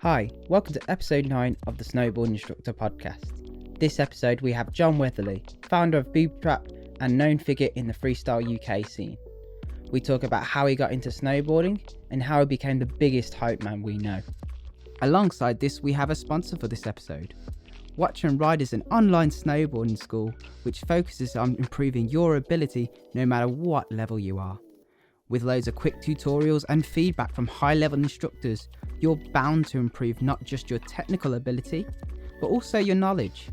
Hi, welcome to episode 9 of the Snowboarding Instructor podcast. This episode we have John Weatherley, founder of Boobytrap and known figure in the freestyle UK scene. We talk about how he got into snowboarding and how he became the biggest hype man we know. Alongside this, we have a sponsor for this episode. Watch and Ride is an online snowboarding school which focuses on improving your ability no matter what level you are. With loads of quick tutorials and feedback from high-level instructors, you're bound to improve not just your technical ability, but also your knowledge.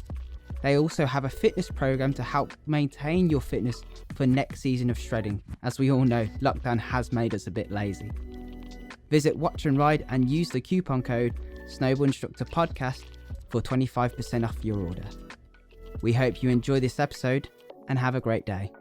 They also have a fitness program to help maintain your fitness for next season of shredding. As we all know, lockdown has made us a bit lazy. Visit Watch and Ride and use the coupon code Snowboard Instructor Podcast for 25% off your order. We hope you enjoy this episode and have a great day.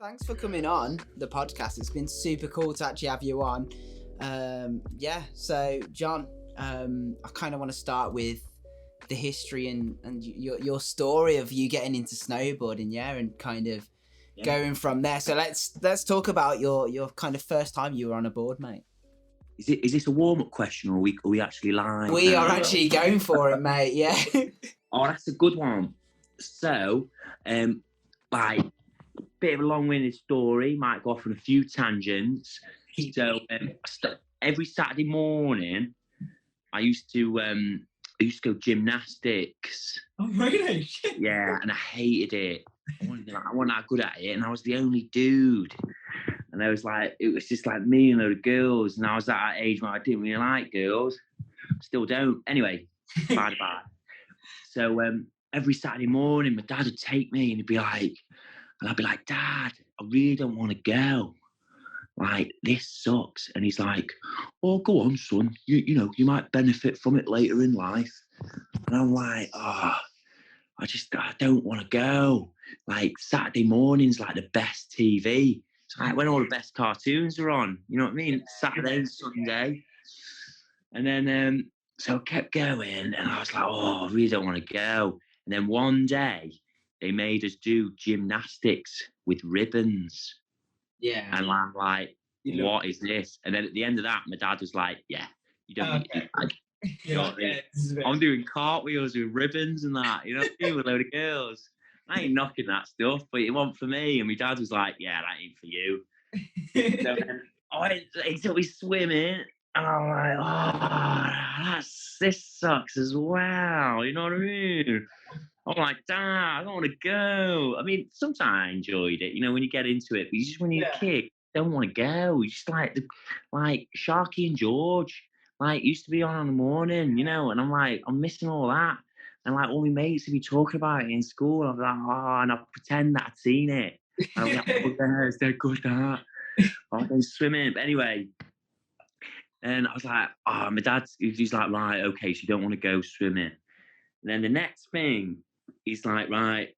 Thanks for coming on the podcast. It's been super cool to actually have you on. So John, I kind of want to start with the history and your story of you getting into snowboarding, and kind of going from there. So let's talk about your kind of first time you were on a board, mate. Is this a warm-up question, or are we actually live? We are actually going for it, mate. Yeah. Oh, that's a good one. So, bit of a long-winded story, might go off on a few tangents. So every Saturday morning, I used to go gymnastics. Oh, really? Yeah, and I hated it. I wasn't that good at it, and I was the only dude. And it was just like me and a load of girls, and I was at that age where I didn't really like girls. Still don't. Anyway, bye. So every Saturday morning, my dad would take me, and he'd be like, and I'd be like, Dad, I really don't want to go. Like, this sucks. And he's like, oh, go on, son. You might benefit from it later in life. And I'm like, I don't want to go. Like, Saturday morning's like the best TV. It's like when all the best cartoons are on. You know what I mean? Saturday and Sunday. And then, so I kept going. And I was like, I really don't want to go. And then one day, they made us do gymnastics with ribbons. Yeah. And I'm like, what is this? And then at the end of that, my dad was like, yeah, you don't need to. Like, I'm doing cartwheels with ribbons and that, with a load of girls. I ain't knocking that stuff, but it wasn't for me. And my dad was like, yeah, that ain't for you. So then he took me swimming. And I'm like, this sucks as well. You know what I mean? I'm like, Dad, I don't want to go. I mean, sometimes I enjoyed it, when you get into it. But just when you're a kid, you don't want to go. You just like Sharky and George, used to be on in the morning, and I'm like, I'm missing all that. And all my mates would be talking about it in school. I'm like, and I pretend that I'd seen it. And I'm like, they're good at that. I go swimming. But anyway, and I was like, my dad, he's like, right, okay, so you don't want to go swimming. And then the next thing, he's like, right,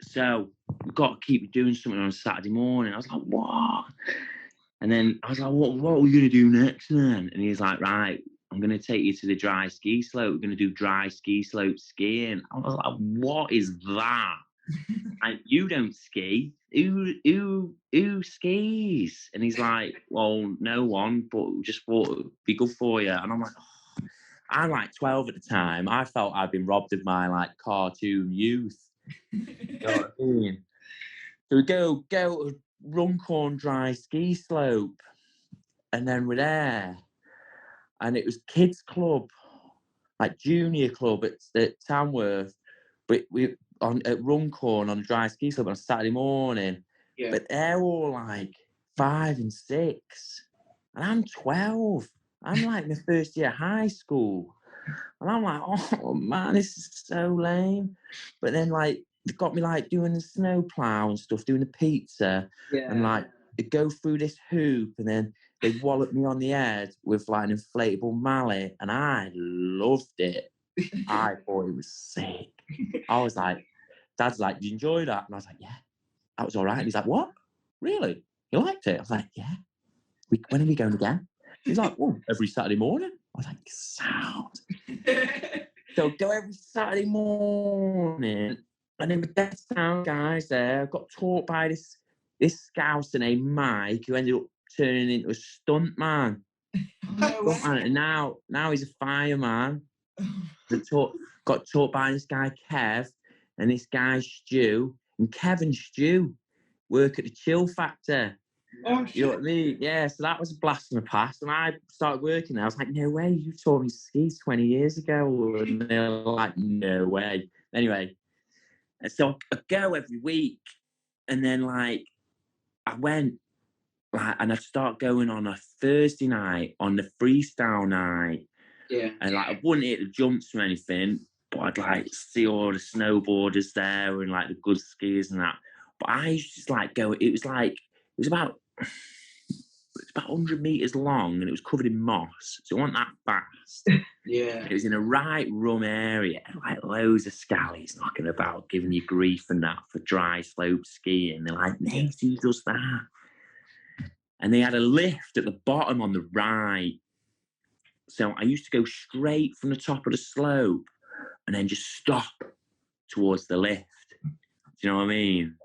so we've got to keep doing something on a Saturday morning. I was like, what? And then I was like, what are we going to do next then? And he's like, right, I'm going to take you to the dry ski slope. We're going to do dry ski slope skiing. I was like, what is that? And you don't ski. Who skis? And he's like, well, no one, but just thought it would be good for you. And I'm like, I'm like 12 at the time. I felt I'd been robbed of my cartoon youth. You know what I mean? So we go to Runcorn Dry Ski Slope, and then we're there, and it was kids club, junior club at Tamworth, but we at Runcorn on a dry ski slope on a Saturday morning. Yeah. But they're all 5 and 6, and I'm 12. I'm in the first year of high school. And I'm like, oh man, this is so lame. But then they got me doing the snow plow and stuff, doing the pizza. Yeah. And they go through this hoop, and then they wallop me on the head with an inflatable mallet. And I loved it. I thought it was sick. I was like, Dad's like, did you enjoy that? And I was like, yeah, that was all right. And he's like, what? Really? You liked it? I was like, yeah. When are we going again? He's like, oh, every Saturday morning. I was like, sound. So go every Saturday morning. And then with that sound guys there, got taught by this scouser named Mike, who ended up turning into a stunt man. And now he's a fireman. Got taught by this guy Kev and this guy Stu. And Kev and Stu work at the Chill Factor. Oh, you know what I mean? Yeah, so that was a blast from the past. And I started working there. I was like, no way, you taught me to ski 20 years ago. And they're like, no way. Anyway, and so I go every week. And then, like, I went, like, and I'd start going on a Thursday night, on the freestyle night. Yeah. And, like, I wouldn't hit the jumps or anything, but I'd, like, see all the snowboarders there and, like, the good skiers and that. But I used to just, like, go, it was about 100 meters long and it was covered in moss, so it wasn't that fast. Yeah. It was in a right rum area, like loads of scallies knocking about, giving you grief and that for dry slope skiing. They're like, mate, who does that? And they had a lift at the bottom on the right. So I used to go straight from the top of the slope and then just stop towards the lift. Do you know what I mean?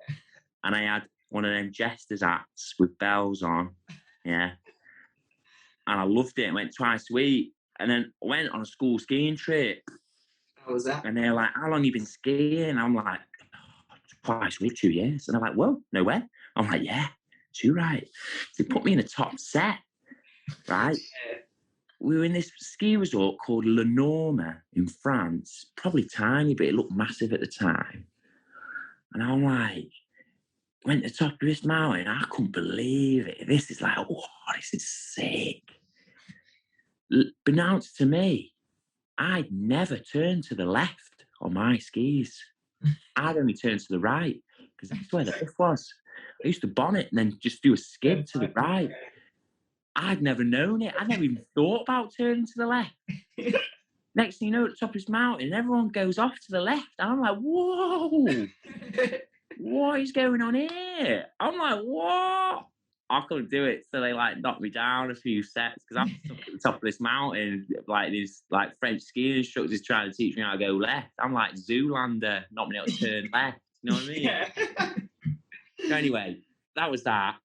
And I had one of them jesters hats with bells on. Yeah. And I loved it. I went twice a week. And then I went on a school skiing trip. How was that? And they're like, how long you been skiing? I'm like, twice a week, 2 years. And they're like, whoa, no way. I'm like, yeah, too right. They put me in a top set, right? We were in this ski resort called Le Norme in France. Probably tiny, but it looked massive at the time. And I'm like, went to the top of this mountain. I couldn't believe it. This is like, oh, this is sick. Announced to me, I'd never turned to the left on my skis. I'd only turned to the right because that's where the lift was. I used to bonnet and then just do a skid to the right. I'd never known it. I never even thought about turning to the left. Next thing you know, at the top of this mountain, everyone goes off to the left. And I'm like, whoa. What is going on here? I'm like, what? I couldn't do it, so they like knocked me down a few sets because I'm stuck at the top of this mountain. Like these like French skiing instructors trying to teach me how to go left. I'm like Zoolander, not being able to turn left. You know what I mean? Yeah. So anyway, that was that.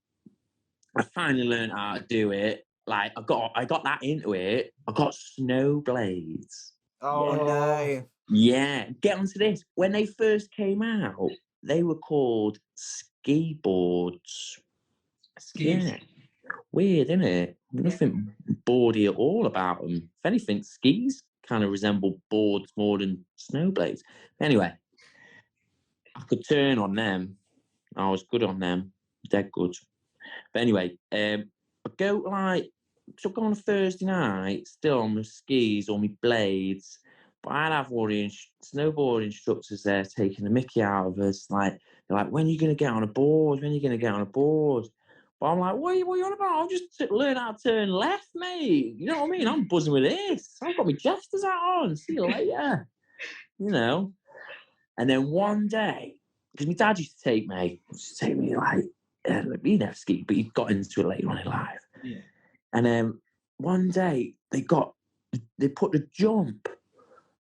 I finally learned how to do it. Like I got that into it. I got snow blades. Oh no. Yeah, get onto this. When they first came out, they were called ski boards. Skis. Yeah. Weird, isn't it? Nothing boardy at all about them. If anything, skis kind of resemble boards more than snowblades. Anyway, I could turn on them. I was good on them. Dead good. But anyway, I go on a Thursday night, still on my skis or my blades. But I'd have all the snowboard instructors there taking the mickey out of us. Like, they're like, when are you going to get on a board? When are you going to get on a board? But I'm like, what are you on about? I'll just learn how to turn left, mate. You know what I mean? I'm buzzing with this. I've got my jesters hat on. See you later. You know? And then one day, because my dad used to take me like, he never skied, but he got into it later on in life. Yeah. And then one day, they put the jump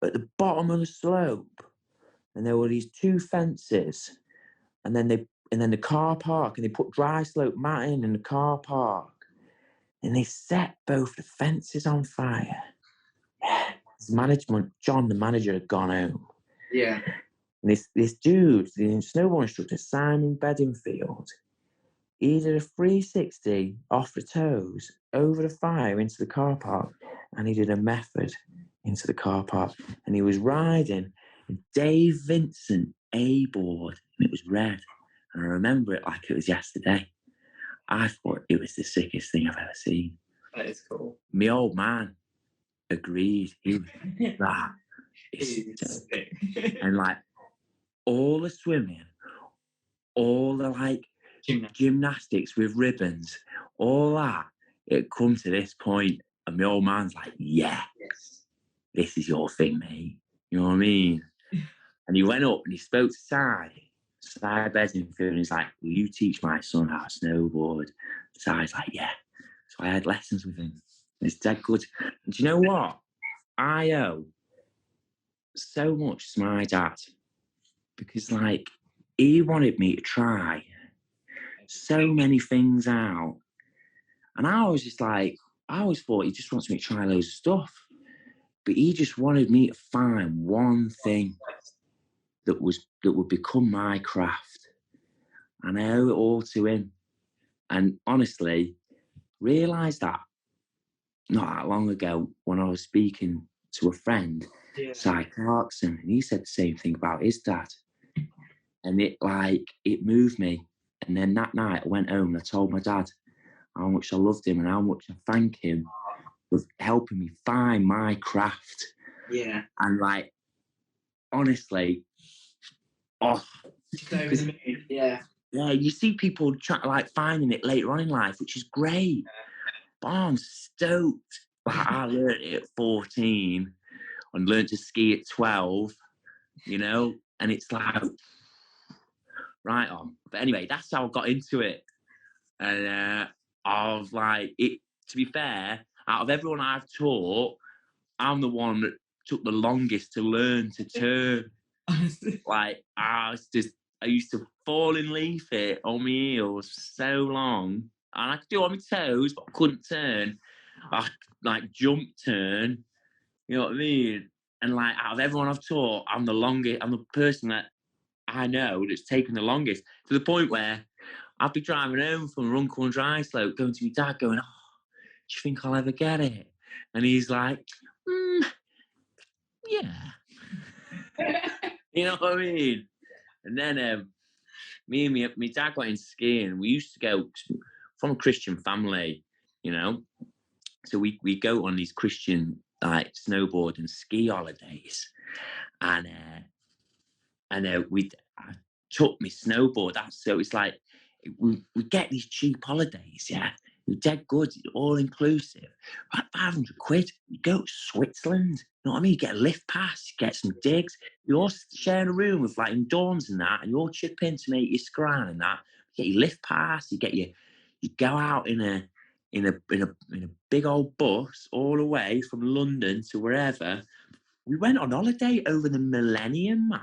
at the bottom of the slope, and there were these two fences, and then the car park, and they put dry slope matting in the car park, and they set both the fences on fire. Management, John, the manager, had gone home. Yeah. And this dude, the snowboard instructor, Simon Bedingfield, he did a 360 off the toes, over the fire into the car park, and he did a method into the car park, and he was riding a Dave Vincent A board, and it was red, and I remember it like it was yesterday. I thought it was the sickest thing I've ever seen. That is cool. My old man agreed. He was that is sick. And like all the swimming, all the like gymnastics with ribbons, all that, it come to this point, and my old man's like, yeah. Yes. This is your thing, mate. You know what I mean? And he went up and he spoke to Cy Bedingfield, and he's like, will you teach my son how to snowboard? Cy's like, yeah. So I had lessons with him. It's dead good. And do you know what? I owe so much to my dad. because like he wanted me to try so many things out, and I was just like, I always thought he just wants me to try loads of stuff, but he just wanted me to find one thing that would become my craft, and I owe it all to him. And honestly, realised that not that long ago when I was speaking to a friend, Si Clarkson, and he said the same thing about his dad. And it moved me. And then that night I went home and I told my dad how much I loved him and how much I thank him for helping me find my craft. Yeah. And like, honestly, yeah. Yeah, you see people finding it later on in life, which is great. But I'm stoked. Like, I learned it at 14 and learned to ski at 12, and it's like, right on. But anyway, that's how I got into it. And I was like, to be fair, out of everyone I've taught, I'm the one that took the longest to learn to turn. Like, I used to fall in leaf it on my heels so long. And I could do it on my toes, but I couldn't turn. I like jump turn, you know what I mean? And like, out of everyone I've taught, I'm the person that I know that's taken the longest, to the point where I'd be driving home from Runcorn Dry Slope, going to my dad, going, "Oh, do you think I'll ever get it?" And he's like, "Yeah." You know what I mean? And then me and my dad got into skiing. We used to go from a Christian family, so we go on these Christian like snowboard and ski holidays, and I took my snowboard. So it's like we get these cheap holidays, yeah. You're dead good, all inclusive. Like 500 quid, you go to Switzerland. You know what I mean? You get a lift pass, you get some digs. You're all sharing a room with like in dorms and that, and you all chip in to make your scran and that. You get your lift pass, you go out in a big old bus all the way from London to wherever. We went on holiday over the millennium, man,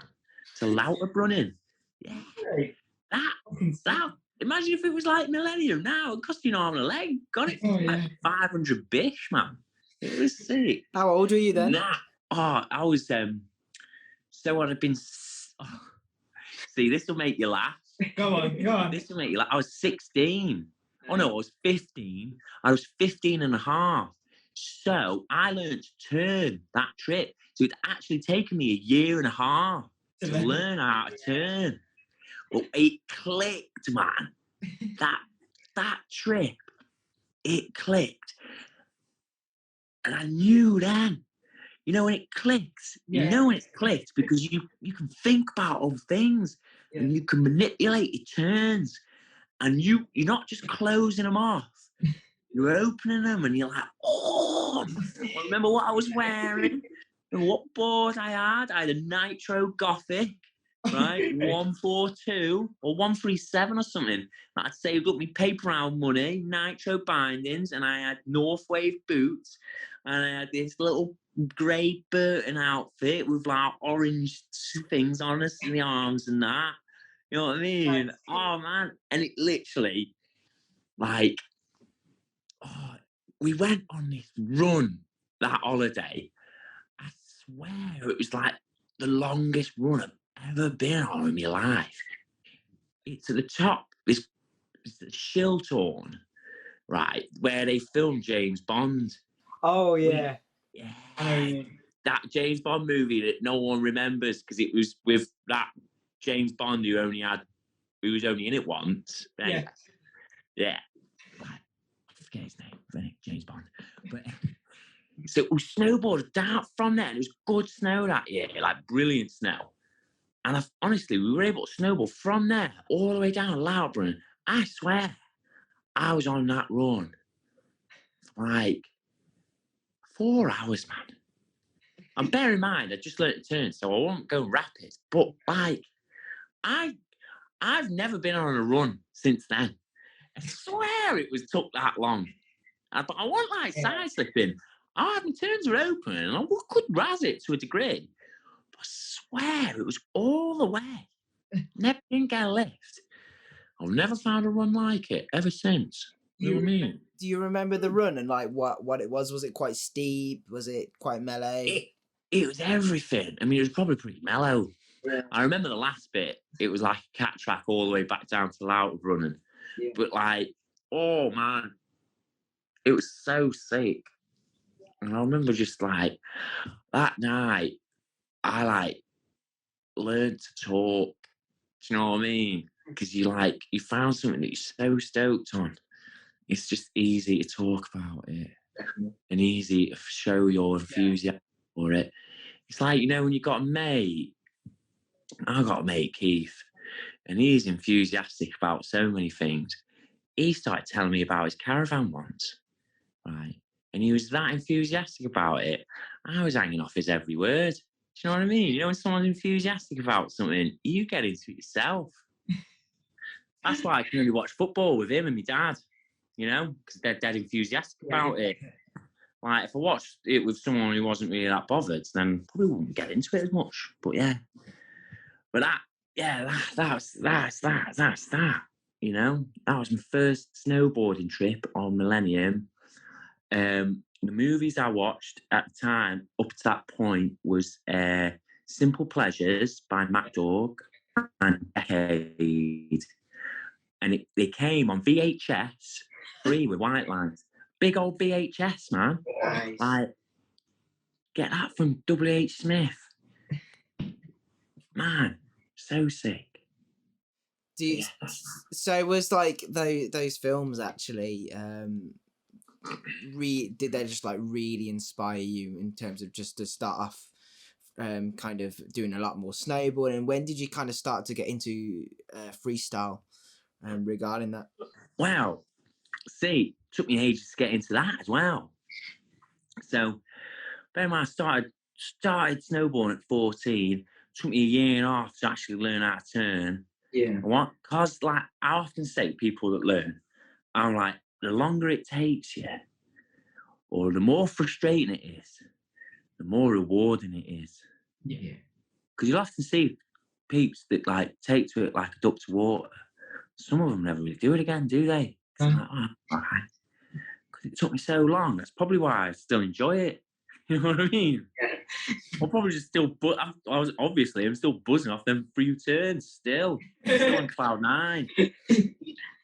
to Lauterbrunnen. Yeah. That. Imagine if it was like millennium now. It cost you an arm and a leg. Got it for like 500 bish, man. It was sick. How old were you then? I was so I'd have been. See, this will make you laugh. Go on. This will make you laugh. I was 16. Oh no, I was 15. I was 15 and a half. So I learned to turn that trip. So it's actually taken me a year and a half to learn how to turn. But it clicked, man. That trip, it clicked. And I knew then. When it clicks, you know when it's clicked because you can think about other things and you can manipulate your turns, and you're not just closing them off, you're opening them, and you're like, oh, I remember what I was wearing and what board I had. I had a Nitro Gothic, right? 142 or 137 or something. I'd saved up my paper round money, Nitro bindings, and I had North Wave boots, and I had this little grey Burton outfit with like orange things on us in the arms and that. You know what I mean? Oh man. And it literally, like, we went on this run that holiday. I swear it was like the longest run I've ever been on in my life. It's at the top, it's the Shiltorn, right, where they filmed James Bond. Oh yeah. That James Bond movie that no one remembers because it was with that James Bond who was only in it once. Anyway, yeah. I forget his name, James Bond. But so we snowboarded down from there, and it was good snow that year, like brilliant snow. And honestly, we were able to snowboard from there all the way down to Lauterbrunnen. I swear, I was on that run for like 4 hours, man. And bear in mind, I just learned to turn, so I won't go rapid. But like, I've never been on a run since then. I swear it took that long. But I wasn't like side slipping. My turns were open, and I could razz it to a degree. I swear it was all the way. Never didn't get a lift. I've never found a run like it ever since. You know what I mean? Do you remember the run and like what it was? Was it quite steep? Was it quite mellow? It was everything. I mean, it was probably pretty mellow. Yeah. I remember the last bit. It was like a cat track all the way back down to Loud running. Yeah. But like, oh man, it was so sick. And I remember just like that night, I like learned to talk. Do you know what I mean? Because you found something that you're so stoked on. It's just easy to talk about it. Definitely. And easy to show your enthusiasm for it. It's like, you know, when you got a mate, I got a mate, Keith, and he's enthusiastic about so many things. He started telling me about his caravan once, right? And he was that enthusiastic about it. I was hanging off his every word. Do you know what I mean? You know, when someone's enthusiastic about something, you get into it yourself. That's why I can only watch football with him and my dad, you know, because they're dead enthusiastic about it. Like, if I watched it with someone who wasn't really that bothered, then probably wouldn't get into it as much. But yeah. But that's that. You know, that was my first snowboarding trip on Millennium. The movies I watched at the time, up to that point, was Simple Pleasures by Mac Dog and Decade. And they came on VHS, free with white lines. Big old VHS, man. Nice. Like, get that from W.H. Smith. Man, so sick. So was like those films actually did they just like really inspire you in terms of just to start off kind of doing a lot more snowboarding? And when did you kind of start to get into freestyle regarding that? Wow. See, took me ages to get into that as well. So, bear in mind, I started snowboarding at 14. Took me a year and a half to actually learn how to turn. Yeah. Because, like, I often say to people that learn, I'm like, the longer it takes you, or the more frustrating it is, the more rewarding it is. Yeah. Because you'll often see peeps that, like, take to it like a duck to water. Some of them never really do it again, do they? It's like, oh, all right. Because it took me so long. That's probably why I still enjoy it. You know what I mean? Yeah. I'm probably just still, I'm still buzzing off them 3 turns still on cloud 9.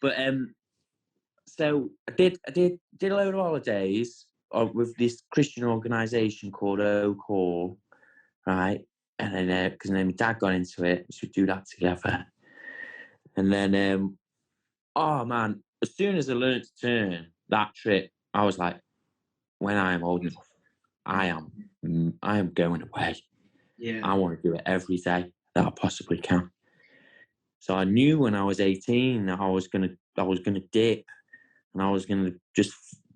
But so I did a load of holidays with this Christian organisation called Oak Hall, right? And then because then my dad got into it, we should do that together. And then, oh man, as soon as I learned to turn that trip, I was like, when I am old enough, I am going away. Yeah. I want to do it every day that I possibly can. So I knew when I was 18 that I was gonna dip, and I was gonna just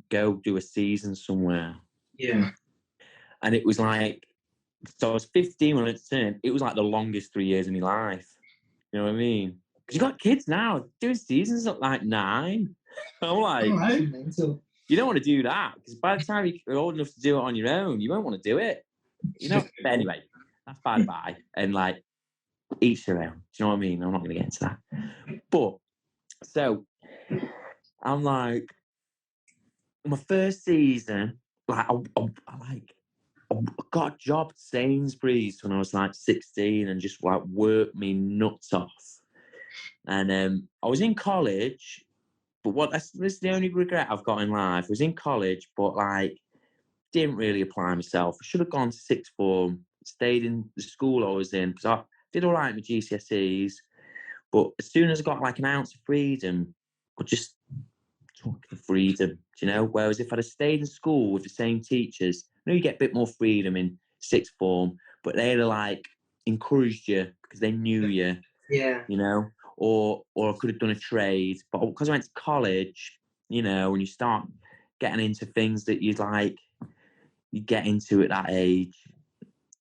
go do a season somewhere. Yeah. And it was like, so I was 15 when I turned. It was like the longest 3 years of my life. You know what I mean? Because you got kids now doing seasons at like 9. I'm like, you don't want to do that, because by the time you're old enough to do it on your own, you won't want to do it. You know. But anyway, that's by the by. And like, each their own. Do you know what I mean? I'm not going to get into that. But so I'm like, my first season, like I got a job at Sainsbury's when I was like 16 and just like worked me nuts off. And I was in college, but this is the only regret I've got in life. I was in college, but like didn't really apply myself. I should have gone to sixth form, stayed in the school I was in, because I did all right with GCSEs. But as soon as I got like an ounce of freedom, I just took the freedom, you know? Whereas if I'd have stayed in school with the same teachers, I know you get a bit more freedom in sixth form, but they'd have like encouraged you because they knew you, you know? Or I could have done a trade. But because I went to college, you know, when you start getting into things that you'd like, you get into at that age,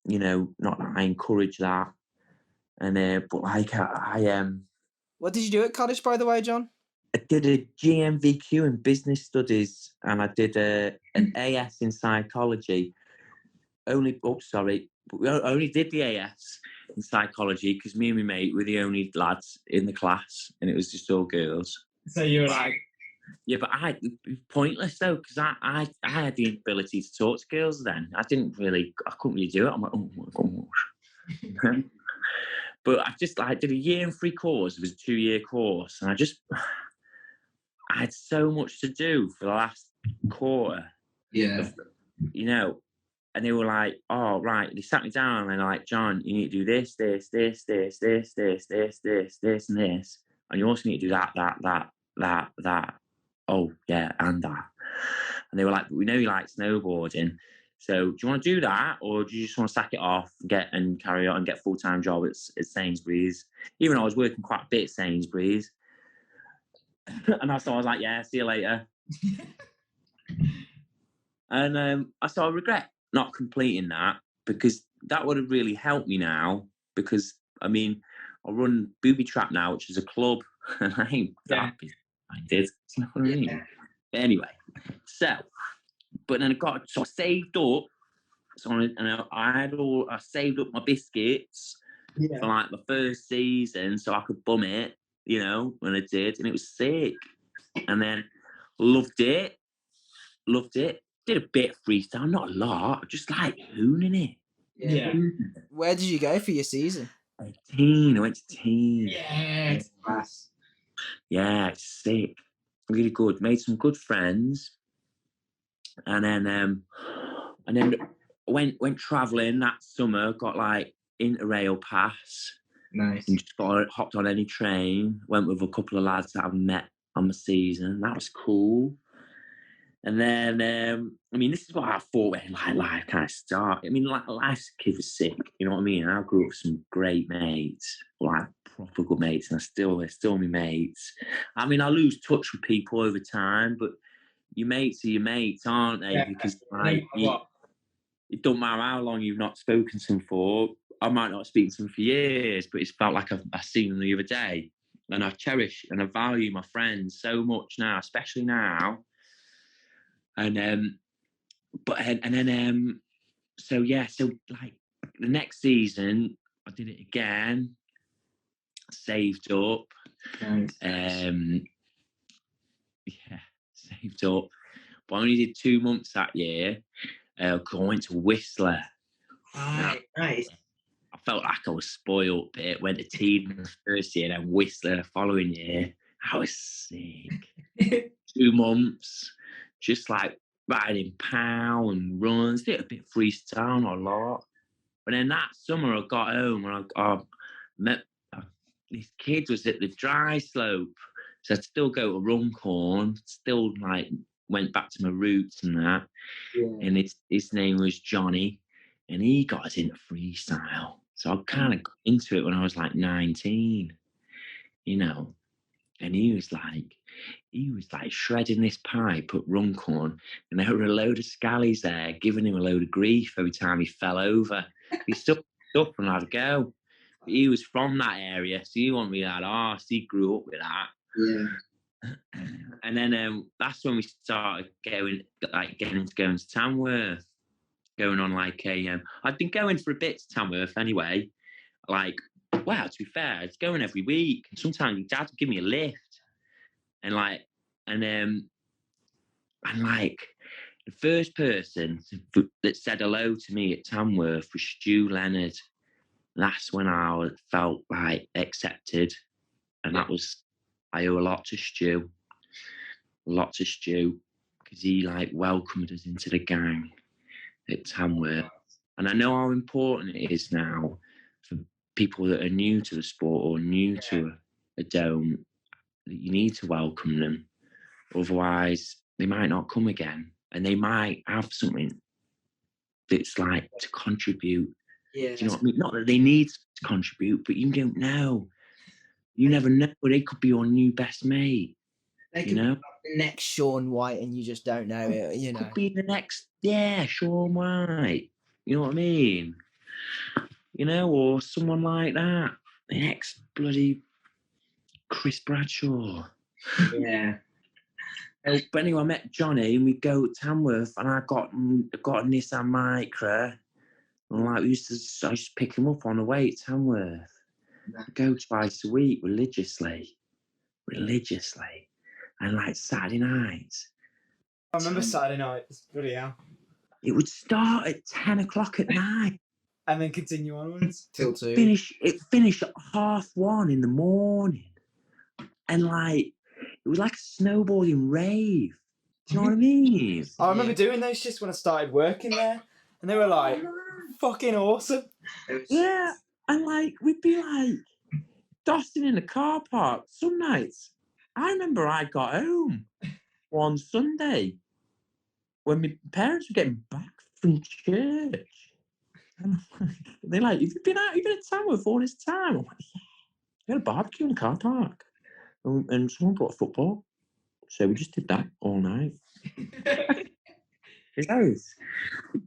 you know, not that I encourage that. And but like I What did you do at college, by the way, John? I did a GMVQ in business studies, and I did an AS in psychology. but we only did the AS in psychology because me and my mate were the only lads in the class, and it was just all girls. So you were like, yeah, but it was pointless though, because I had the ability to talk to girls then. I couldn't really do it. I'm like, oh my gosh. But I just did a year and 3 course. It was a 2-year course, and I had so much to do for the last quarter. yeah, And they were like, oh, right. They sat me down and they're like, John, you need to do this, this, this, this, this, this, this, this, this, and this. And you also need to do that. Oh, yeah, and that. And they were like, we know you like snowboarding. So do you want to do that, or do you just want to sack it off and carry on and get a full-time job at Sainsbury's? Even though I was working quite a bit at Sainsbury's. And I was like, yeah, see you later. And I regret not completing that, because that would have really helped me now, because I run Boobytrap now, which is a club, and I ain't that busy. I did, you know what I mean? Anyway, but then I saved up, I saved up my biscuits for like my first season, so I could bum it, when I did, and it was sick. And then loved it. Did a bit of freestyle, not a lot, just like hooning it. yeah. Where did you go for your season? I went to teen. Yeah, class. Yeah, it's sick. Really good. Made some good friends. And then went travelling that summer, got like Interrail pass. Nice. And just hopped on any train, went with a couple of lads that I've met on my season. That was cool. And then, this is what I thought when life kind of started. Life's a kid was sick, you know what I mean? I grew up with some great mates, like proper good mates, and they're still my mates. I lose touch with people over time, but your mates are your mates, aren't they? Yeah. Because it don't matter how long you've not spoken to them for. I might not speak to them for years, but it's felt like I've seen them the other day. And I cherish and I value my friends so much now, especially now. And so like the next season I did it again, saved up. Nice. Saved up, but I only did 2 months that year. I went to Whistler. Nice. I felt like I was spoiled a bit. Went to Teen the first year, then Whistler the following year. I was sick. 2 months, just like riding pow and runs, did a bit of freestyle, not a lot. But then that summer I got home and I met these kids was at the dry slope. So I'd still go to Runcorn, still like went back to my roots and that. Yeah. And his name was Johnny, and he got us into freestyle. So I kind of got into it when I was like 19, and he was like shredding this pipe at Runcorn, and there were a load of scallies there giving him a load of grief every time he fell over. He stuck up and had a go. But he was from that area, so he wasn't really that arse. He grew up with that. Yeah. And then that's when we started getting into going to Tamworth, going on like I'd been going for a bit to Tamworth anyway. Like, wow, to be fair, it's going every week. And sometimes your dad would give me a lift. And the first person that said hello to me at Tamworth was Stu Leonard. That's when I felt like accepted. And that was, I owe a lot to Stu. Because he welcomed us into the gang at Tamworth. And I know how important it is now for people that are new to the sport or new to a dome, that you need to welcome them. Otherwise, they might not come again. And they might have something that's like to contribute. Yeah. Do you know what I mean? Not that they need to contribute, but you don't know. You never know. They could be your new best mate. They could be the next Sean White, and you just don't know it. Could be the next, Sean White. You know what I mean? Or someone like that. The next bloody Chris Bradshaw. Yeah. But anyway, I met Johnny and we go to Tamworth, and I got a Nissan Micra, And like, I used to pick him up on the way at Tamworth. I'd go twice a week religiously. And like Saturday nights. I remember Saturday night. Bloody hell. It would start at 10 o'clock at night. And then continue onwards. Till 2. It finished at 1:30 in the morning. And like, it was like a snowboarding rave. Do you know what I mean? I remember doing those shifts when I started working there. And they were like, fucking awesome. Yeah. And like, we'd be like, dusting in the car park some nights. I remember I got home one Sunday when my parents were getting back from church. And they're like, you've been at Tamworth all this time? I'm like, yeah. We had a barbecue in the car park. And someone brought a football. So we just did that all night.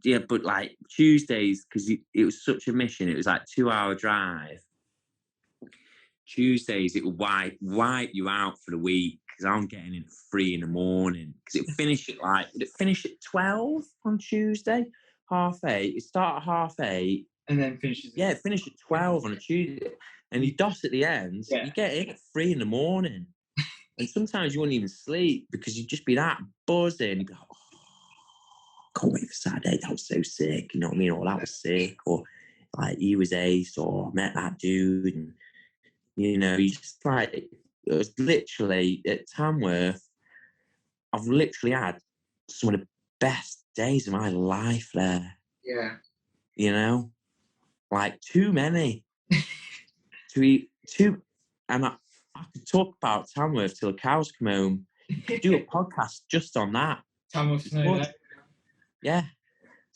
Yeah, but like Tuesdays, because it was such a mission, it was like 2-hour drive. Tuesdays, it would wipe you out for the week because I'm getting in at 3 in the morning because it finish at 12 on Tuesday, 8:30. It start at 8:30 and then finishes. Yeah, it finished at 12 on a Tuesday, and you DOS at the end. Yeah. You get in at 3 in the morning, and sometimes you wouldn't even sleep because you'd just be that buzzing. You'd be like, oh, can't wait for Saturday. That was so sick. You know what I mean? Or that was sick. Or like he was ace. Or I met that dude and. You know, you just like, it was literally at Tamworth, I've literally had some of the best days of my life there. Yeah. You know, like too many. And I could talk about Tamworth till the cows come home. You could do a podcast just on that. Tamworth Snow Day. Yeah.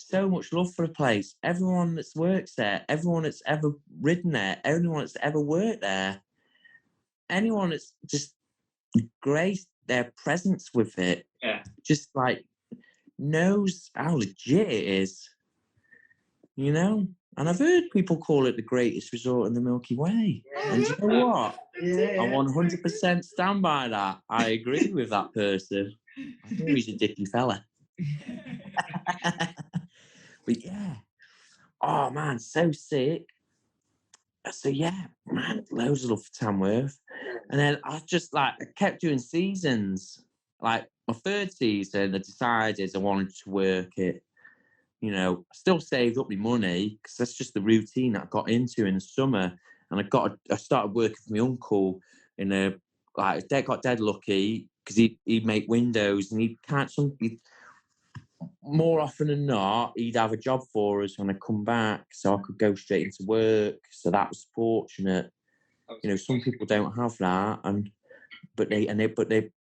So much love for the place. Everyone that works there, everyone that's ever ridden there, everyone that's ever worked there, anyone that's just graced their presence with it, just like knows how legit it is, you know? And I've heard people call it the greatest resort in the Milky Way. Yeah. And you know what? I 100% stand by that. I agree with that person. I know he's a dicky fella. But yeah, oh man, so sick. So yeah, man, loads of love for Tamworth. And then I kept doing seasons. Like my third season, I decided I wanted to work it. You know, I still saved up my money because that's just the routine that I got into in the summer. And I started working for my uncle got dead lucky because he'd make windows and more often than not, he'd have a job for us when I come back, so I could go straight into work. So that was fortunate. You know, some people don't have that, but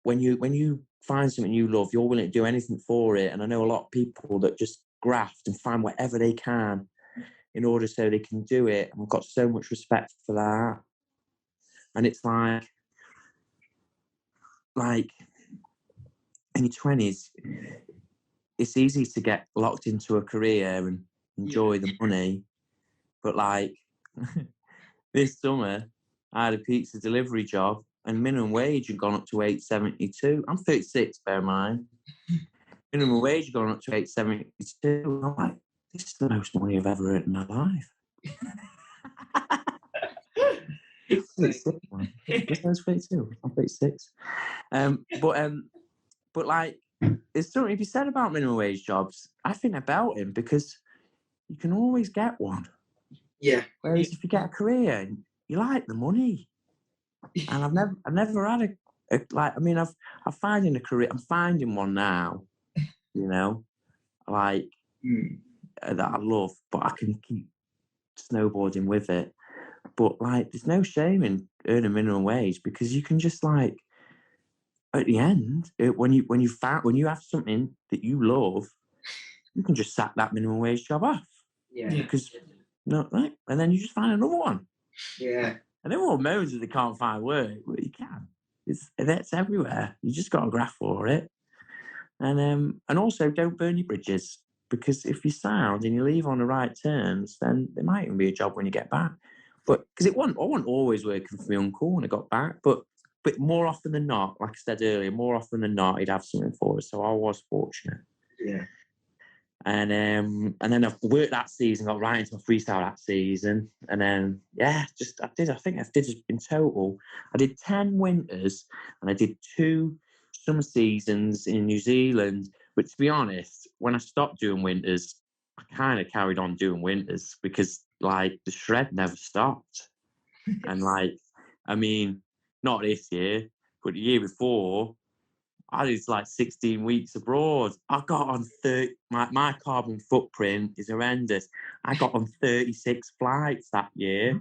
when you find something you love, you're willing to do anything for it. And I know a lot of people that just graft and find whatever they can in order so they can do it. And I've got so much respect for that. And it's like in your 20s. It's easy to get locked into a career and enjoy the money. But like this summer, I had a pizza delivery job and minimum wage had gone up to $8.72. I'm 36, bear in mind. Minimum wage had gone up to $8.72. I'm like, this is the most money I've ever earned in my life. I'm 36. But like, there's something to be said about minimum wage jobs. I think about him because you can always get one. Yeah. Whereas if you get a career, you like the money. And I've never had I'm finding a career. I'm finding one now. You know, that I love, but I can keep snowboarding with it. But like, there's no shame in earning minimum wage because you can just like. At the end, when you have something that you love, you can just sack that minimum wage job off. Yeah. Because right, and then you just find another one. Yeah. And everyone moans that they can't find work, but you can. That's everywhere. You just got to graft for it. And also don't burn your bridges because if you're sound and you leave on the right terms, then there might even be a job when you get back. But because I wasn't always working for my uncle when I got back, but more often than not, like I said earlier, more often than not, he'd have something for us. So I was fortunate. Yeah. And then I've worked that season, got right into my freestyle that season. And then, I think I did in total, I did 10 winters and I did 2 summer seasons in New Zealand. But to be honest, when I stopped doing winters, I kind of carried on doing winters because like the shred never stopped. And like, I mean, not this year, but the year before, I did like 16 weeks abroad. I got on 30, my carbon footprint is horrendous. I got on 36 flights that year.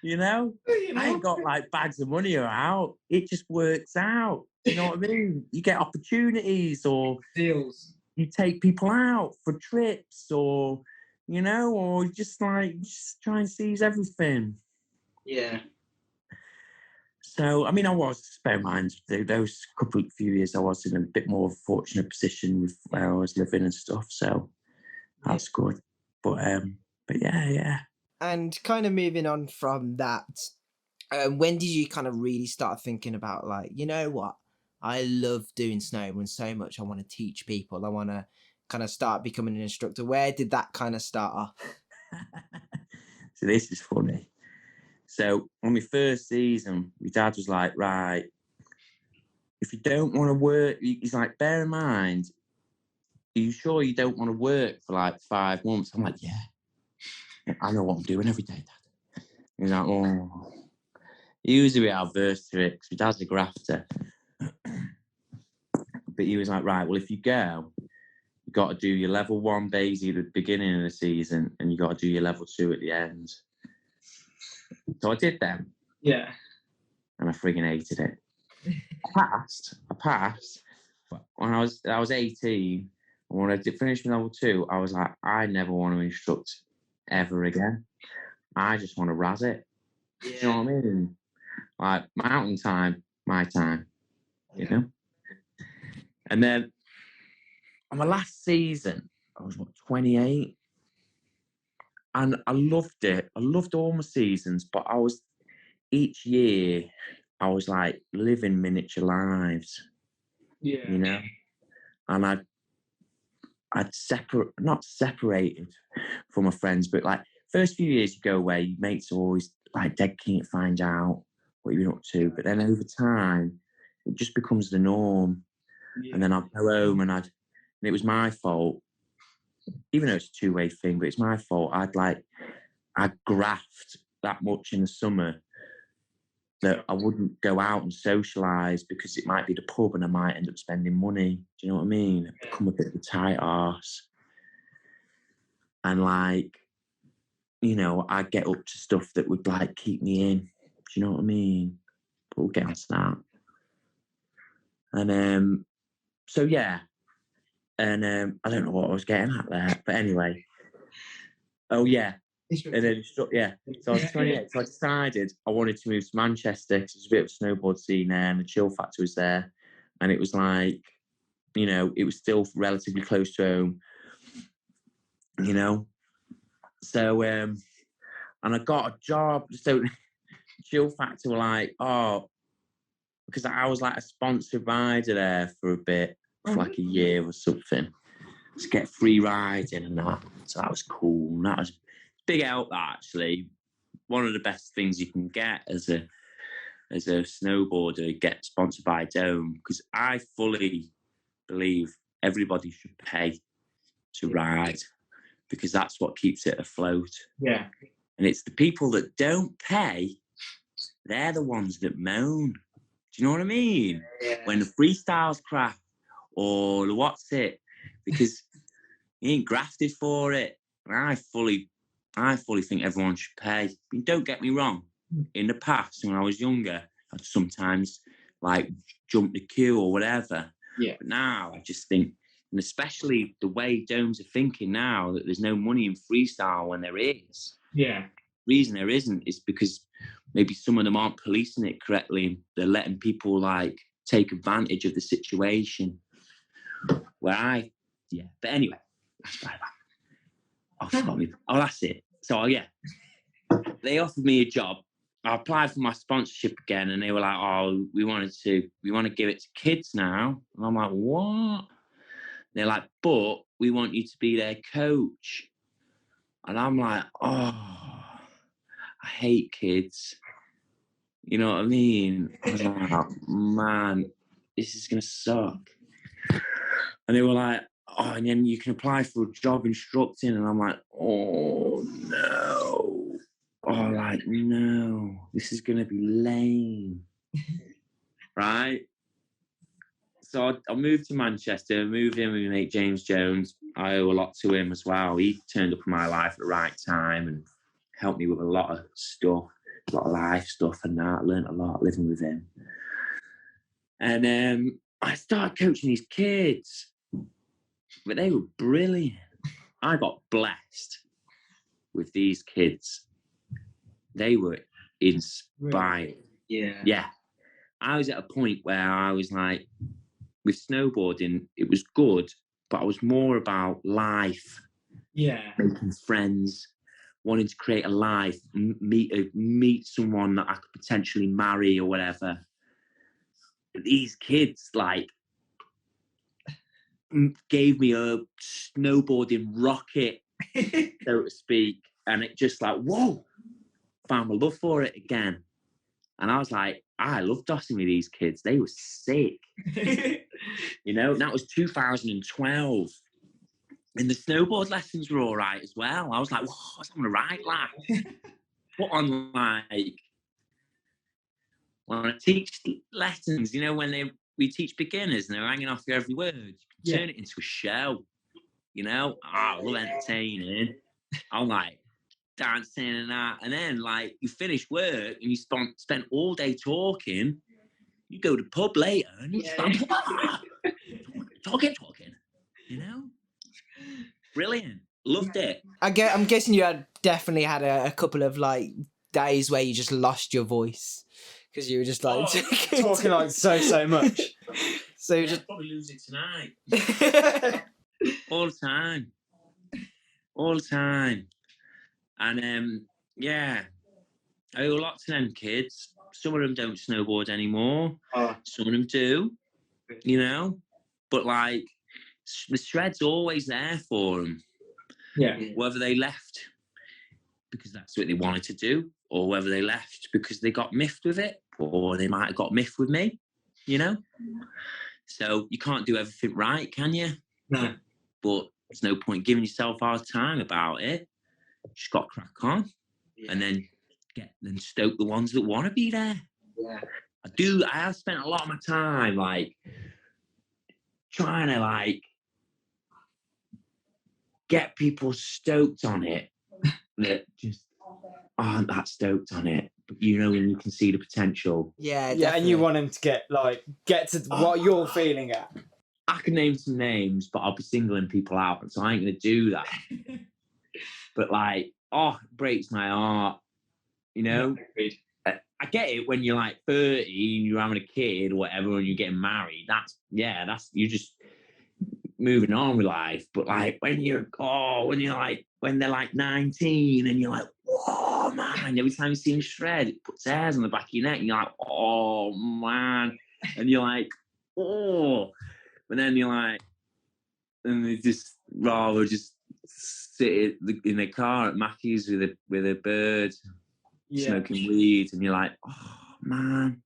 You know? I ain't got like bags of money out. It just works out. You know what I mean? You get opportunities or Deals. You take people out for trips or, or just try and seize everything. Yeah. So, I mean, bear in mind, those few years I was in a bit more fortunate position with where I was living and stuff. So that's good. But yeah. And kind of moving on from that, when did you kind of really start thinking about like, you know what? I love doing snowboarding so much. I want to teach people. I want to kind of start becoming an instructor. Where did that kind of start off? So this is funny. So on my first season, my dad was like, right, if you don't want to work, he's like, bear in mind, are you sure you don't want to work for like 5 months? I'm like, yeah, I know what I'm doing every day, Dad. He's like, oh. He was a bit adverse to it because my dad's a grafter. But he was like, right, well, if you go, you got to do your level 1 basic at the beginning of the season and you got to do your level 2 at the end. So I did them. Yeah. And I frigging hated it. I passed. But when I was 18, and when I finished my level 2, I was like, I never want to instruct ever again. I just want to razz it. Yeah. You know what I mean? Like mountain time, my time. You know? And then on my last season, I was 28. And I loved it. I loved all my seasons, but each year I was like living miniature lives. Yeah. You know? And I'd not separated from my friends, but like first few years you go away, your mates are always like dead keen to find out what you've been up to. But then over time, it just becomes the norm. Yeah. And then I'd go home and it was my fault, even though it's a two-way thing, but it's my fault. I'd graft that much in the summer that I wouldn't go out and socialise because it might be the pub and I might end up spending money. Do you know what I mean? I'd become a bit of a tight arse. And like, I'd get up to stuff that would like keep me in. Do you know what I mean? But we'll get onto that. And so yeah. And I don't know what I was getting at there, but anyway. Oh yeah. And then, yeah, so I was 28, so I decided I wanted to move to Manchester because there's a bit of a snowboard scene there and the chill factor was there. And it was like, it was still relatively close to home, So, and I got a job. So chill factor were like, oh, because I was like a sponsored rider there for a bit, for like a year or something, to get free riding and that. So that was cool. And that was big help, actually. One of the best things you can get as a snowboarder, get sponsored by Dome, because I fully believe everybody should pay to ride because that's what keeps it afloat. Yeah. And it's the people that don't pay, they're the ones that moan. Do you know what I mean? Yeah. When the freestyle's crap or the what's it, because you ain't grafted for it. And I fully think everyone should pay. I mean, don't get me wrong. In the past, when I was younger, I'd sometimes like jump the queue or whatever. Yeah. But now I just think, and especially the way Domes are thinking now that there's no money in freestyle when there is. Yeah. The reason there isn't is because maybe some of them aren't policing it correctly. They're letting people like take advantage of the situation. But anyway, that's right. Oh, that's it. So yeah, they offered me a job. I applied for my sponsorship again, and they were like, "Oh, we want to give it to kids now." And I'm like, "What?" They're like, but we want you to be their coach. And I'm like, oh, I hate kids. You know what I mean? I was like, oh, man, this is going to suck. And they were like, oh, and then you can apply for a job instructing. And I'm like, oh, no. Oh, like, no, this is going to be lame. Right? So I moved to Manchester, moved in with my mate James Jones. I owe a lot to him as well. He turned up in my life at the right time and helped me with a lot of stuff, a lot of life stuff and that. I learned a lot living with him. And I started coaching these kids, but they were brilliant. I got blessed with these kids. They were inspired. Yeah. I was at a point where I was like, with snowboarding, it was good, but I was more about life. Yeah. Making friends, wanting to create a life, meet someone that I could potentially marry or whatever. These kids, like, gave me a snowboarding rocket, so to speak. And it just like, whoa, found my love for it again. And I was like, I love dossing with these kids. They were sick. You know, that was 2012. And the snowboard lessons were all right as well. I was like, whoa, what's on the right, lad? Put on, like, when I teach lessons, you know, when we teach beginners and they're hanging off your every word, you can turn it into a show. You know, I love entertaining. I'm like, dancing and that, and then like you finish work and you spend all day talking. You go to the pub later and you talking. You know, brilliant. Loved it. I'm guessing you definitely had a couple of like days where you just lost your voice because you were just like talking like so much. So you just probably lose it tonight. all the time. And yeah, I owe a lot to them kids. Some of them don't snowboard anymore. Some of them do, you know. But like, the thread's always there for them. Yeah. Whether they left because that's what they wanted to do, or whether they left because they got miffed with it, or they might have got miffed with me, you know. So you can't do everything right, can you? No. But there's no point giving yourself a hard time about it. Just got to crack on, and then stoke the ones that want to be there. Yeah. I have spent a lot of my time like trying to like get people stoked on it that just aren't that stoked on it. But you know, when you can see the potential. Yeah, and you want them to get to what you're feeling at. I can name some names, but I'll be singling people out, so I ain't gonna do that. But like, it breaks my heart, you know. I get it when you're like 30 and you're having a kid or whatever, and you're getting married. That's you're just moving on with life. But like when they're like 19 and you're like, whoa, man! Every time you see him shred, it puts hairs on the back of your neck, and you're like, oh man, and you're like, oh, but then you're like, and they just rather just sit in their car at Mackey's with a bird. Smoking weed, and you're like, oh man,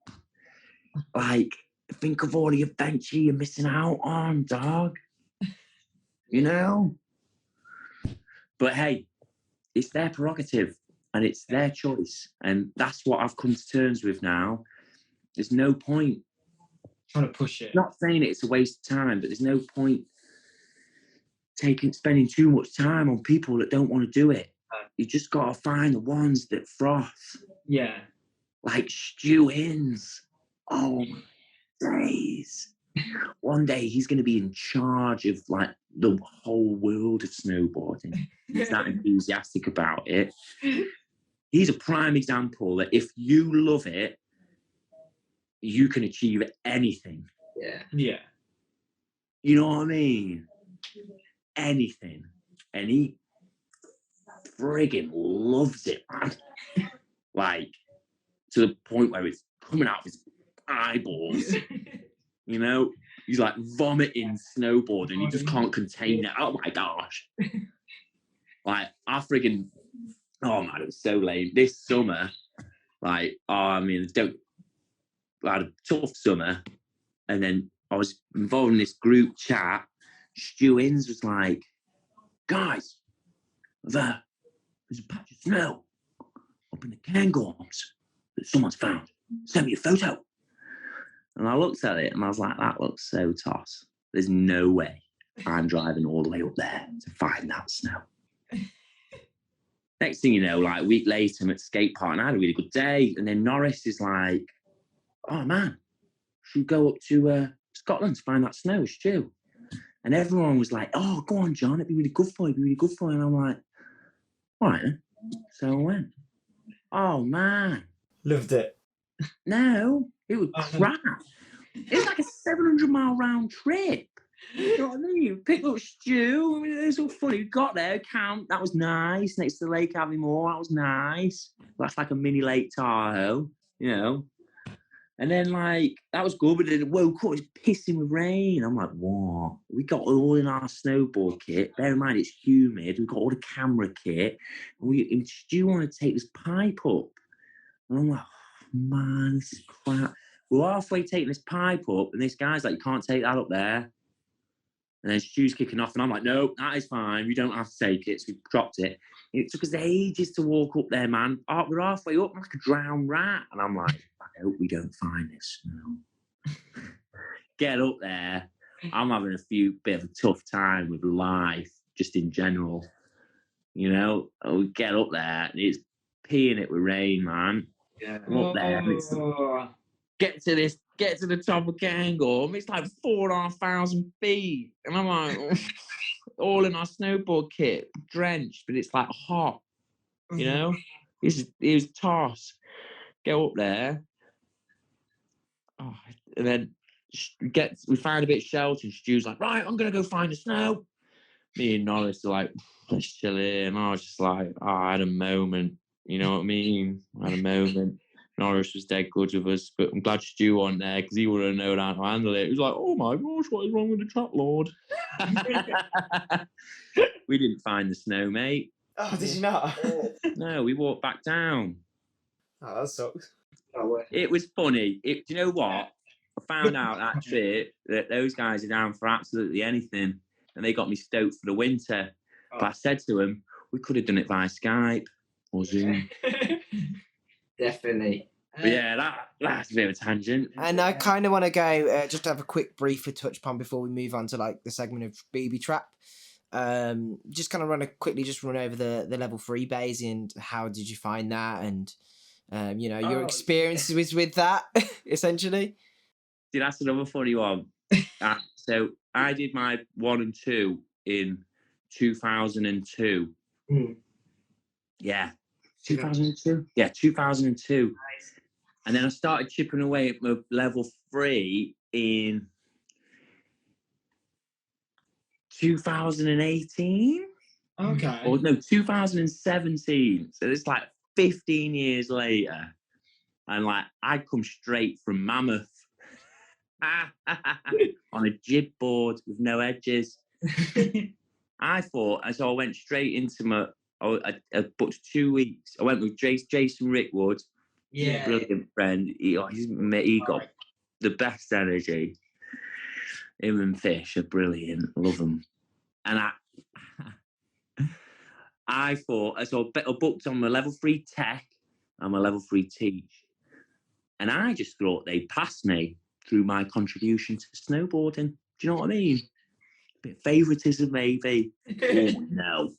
like, think of all the adventure you're missing out on, dog. You know? But hey, it's their prerogative and it's their choice, and that's what I've come to terms with now. There's no point trying to push it. Not saying it's a waste of time, but there's no point spending too much time on people that don't want to do it. You just got to find the ones that froth. Yeah. Like Stu Inns. Oh, my days. One day he's going to be in charge of like the whole world of snowboarding. He's that enthusiastic about it. He's a prime example that if you love it, you can achieve anything. Yeah. Yeah. You know what I mean? Anything. And he friggin' loves it, man. Like, to the point where it's coming out of his eyeballs. you know, he's like vomiting snowboard and he just can't contain it. Oh my gosh. Like, I friggin', oh man, it was so lame. This summer, like, I had a tough summer, and then I was involved in this group chat. Stu Inns was like, guys, there's a patch of snow up in the Cairngorms that someone's found. Send me a photo. And I looked at it and I was like, that looks so toss. There's no way I'm driving all the way up there to find that snow. Next thing you know, like a week later, I'm at the skate park and I had a really good day. And then Norris is like, oh man, should we go up to Scotland to find that snow, Stu? And everyone was like, oh, go on, John, it'd be really good for you, And I'm like, all right then. So I went. Oh man. Loved it. No, it was crap. It was like a 700-mile round trip. You know what I mean? Picked up Stu. I mean, it was all funny. We got there, camped. That was nice. Next to the Lake Aviemore. That was nice. That's like a mini Lake Tahoe, you know. And then, like, that was good. But then it woke up. It was pissing with rain. I'm like, what? We got all in our snowboard kit. Bear in mind, it's humid. We got all the camera kit. And Stu wanted to take this pipe up. And I'm like, oh, man, this is crap. We're halfway taking this pipe up. And this guy's like, you can't take that up there. And then Stu's kicking off, and I'm like, no, that is fine. You don't have to take it. So we dropped it. And it took us ages to walk up there, man. Oh, we're halfway up, like a drowned rat. And I'm like, I hope we don't find this snow. Get up there. I'm having a bit of a tough time with life, just in general. You know, we get up there, and it's peeing it with rain, man. Yeah. Up there, and it's, get to the top of Cairngorm. It's like 4,500 feet. And I'm like, all in our snowboard kit, drenched, but it's like hot, you know? It was toss. Go up there. Oh, and then we find a bit of shelter, and Stu's like, right, I'm going to go find the snow. Me and Norris are like, let's chill here. And I was just like, oh, I had a moment. You know what I mean? I had a moment. Norris was dead good with us, but I'm glad Stu wasn't there because he would have known how to handle it. He was like, oh my gosh, what is wrong with the trap lord? We didn't find the snow, mate. Oh, did you not? No, we walked back down. Oh, that sucks. It was funny. Do you know what? I found out that trip that those guys are down for absolutely anything, and they got me stoked for the winter. But I said to them, we could have done it via Skype or Zoom. Definitely. But yeah, that's a bit of a tangent. And I kind of want to go just to have a quick briefer touch upon before we move on to like the segment of Boobytrap. Just kind of run over the level 3 bays and how did you find that, and your experiences with that essentially. See, that's another funny one. So I did my 1 and 2 in 2002. Yeah. 2002? Yeah, 2002. Nice. And then I started chipping away at my level 3 in 2018. Okay. Or no, 2017. So it's like 15 years later. And like, I'd come straight from Mammoth on a jib board with no edges. I went straight into I booked 2 weeks. I went with Jason Rickwood. Yeah. Brilliant friend. He got the best energy. Him and Fish are brilliant. Love them. And I booked on my level 3 tech and my level 3 teach. And I just thought they'd pass me through my contribution to snowboarding. Do you know what I mean? A bit of favouritism, maybe. Oh, no.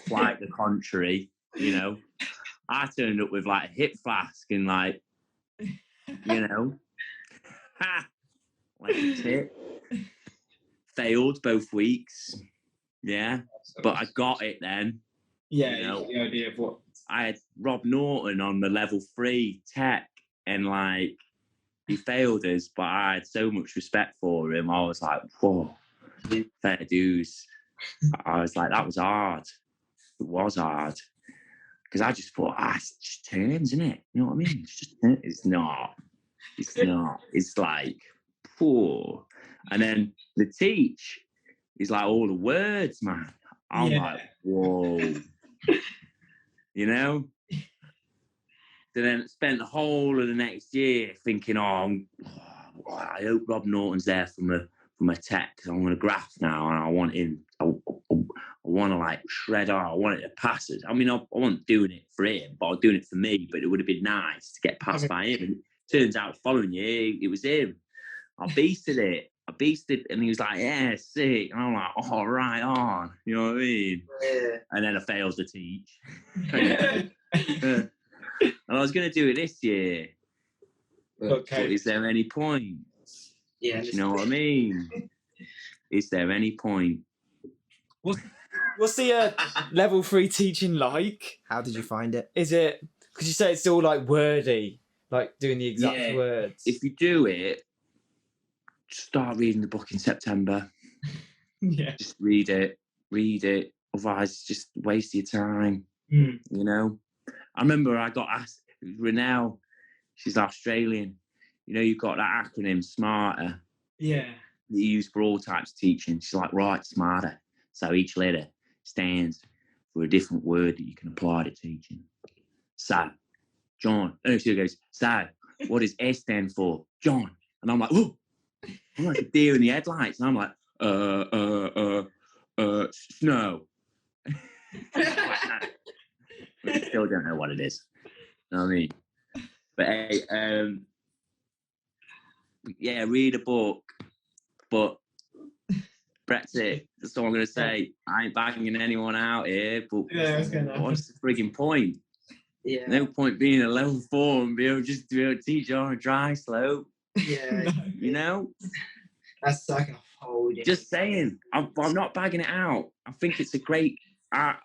Quite the contrary, you know. I turned up with like a hip flask and like, you know, like a tip. Failed both weeks. Yeah. But I got it then. Yeah, you know, the idea of what I had Rob Norton on the level 3 tech, and like he failed us, but I had so much respect for him. I was like, whoa, fair dues. I was like, that was hard. It was hard. Because I just thought, it's just turns, isn't it? You know what I mean? It's not. It's like, Poor. And then the teach is like all the words, man. I'm like, whoa. You know? So then spent the whole of the next year thinking, I hope Rob Norton's there from a tech, because I'm going to graph now, and I want him. I want to like shred on. I want it to pass it. I mean, I wasn't doing it for him, but I was doing it for me. But it would have been nice to get passed by him. And turns out, the following year, it was him. I beasted it. And he was like, "Yeah, sick." And I'm like, "Oh, right on." You know what I mean? Yeah. And then I failed to teach. And I was going to do it this year. But is there any point? Yeah. Do you know what I mean? Is there any point? What's the level 3 teaching like? How did you find it? Is it, because you say it's still like wordy, like doing the exact words? If you do it, start reading the book in September. Yeah. Just read it. Otherwise, it's just waste your time. You know? I remember I got asked, Renelle, she's Australian. You know, you've got that acronym, SMARTER. Yeah. That you use for all types of teaching. She's like, right, SMARTER. So each letter stands for a different word that you can apply to teaching. So, John. She goes, so, what does S stand for? John. And I'm like, oh, I'm like a deer in the headlights. And I'm like, snow. I still don't know what it is. You know what I mean? But hey, yeah, read a book. But Brexit, that's all I'm going to say. I ain't banging anyone out here, but what's the frigging point? Yeah. No point being a level 4 and be able to teach on a dry slope. Yeah. You know? That's like a whole different... Just saying. I'm not bagging it out. I think it's a great, I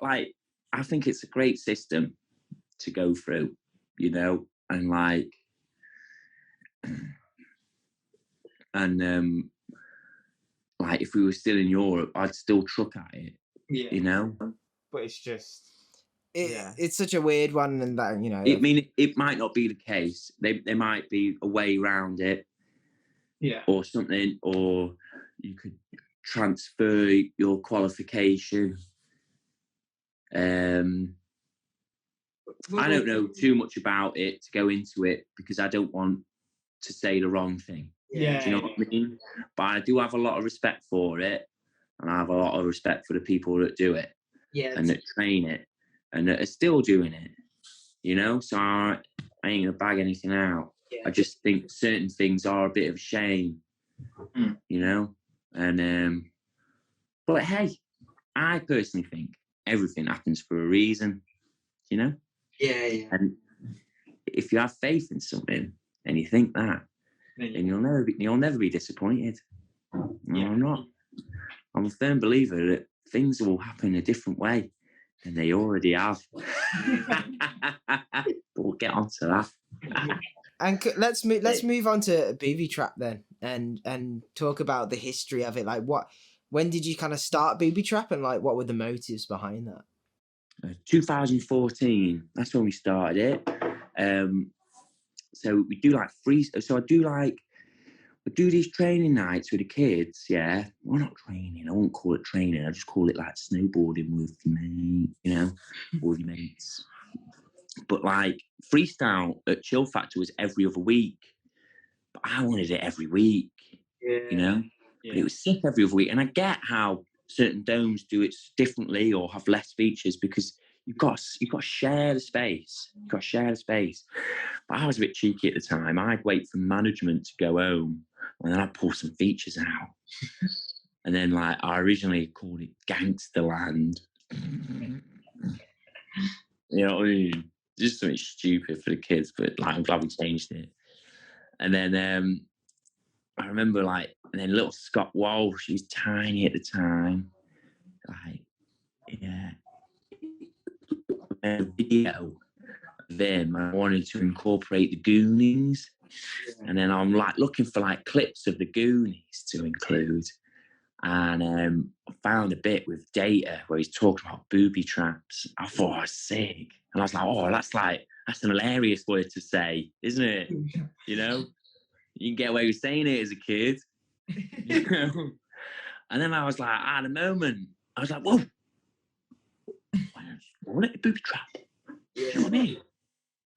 think it's a great system to go through, you know? And like, like if we were still in Europe, I'd still truck at it, you know? But it's just... It's such a weird one, and that, you know... I mean, it might not be the case. There might be a way around it. Yeah. Or something, or you could transfer your qualification. I don't know too much about it to go into it, because I don't want to say the wrong thing. Yeah. Do you know what I mean? But I do have a lot of respect for it, and I have a lot of respect for the people that do it, and that train it, and that are still doing it. You know, so I ain't gonna bag anything out. Yeah. I just think certain things are a bit of a shame, you know? And, but hey, I personally think everything happens for a reason, you know? Yeah. And if you have faith in something and you think that, then you'll never be disappointed. No, I'm not. I'm a firm believer that things will happen a different way, and they already have. But we'll get on to that. And let's move on to Boobytrap then, and talk about the history of it. Like, when did you kind of start Boobytrap, and like what were the motives behind that? 2014. That's when we started it. So we do like I do these training nights with the kids. Yeah, well, not training. I won't call it training. I just call it like snowboarding with your mate, you know, with your mates. But like freestyle at Chill Factor was every other week. But I wanted it every week, you know? Yeah. But it was sick every other week. And I get how certain domes do it differently or have less features, because you've got to share the space. You've got to share the space. But I was a bit cheeky at the time. I'd wait for management to go home, and then I'd pull some features out. And then like I originally called it Gangsterland. You know what I mean? Just something stupid for the kids, but like I'm glad we changed it. And then I remember like, and then little Scott Walsh, she was tiny at the time. Like, yeah, a video of him. I wanted to incorporate the Goonies, and then I'm like looking for like clips of the Goonies to include. And I found a bit with Data where he's talking about booby traps. I thought I was sick. And I was like, oh, that's an hilarious word to say, isn't it? You know? You can get away with saying it as a kid. You know? And then I was like, at a moment, I was like, whoa, what a booby trap. You know what I mean?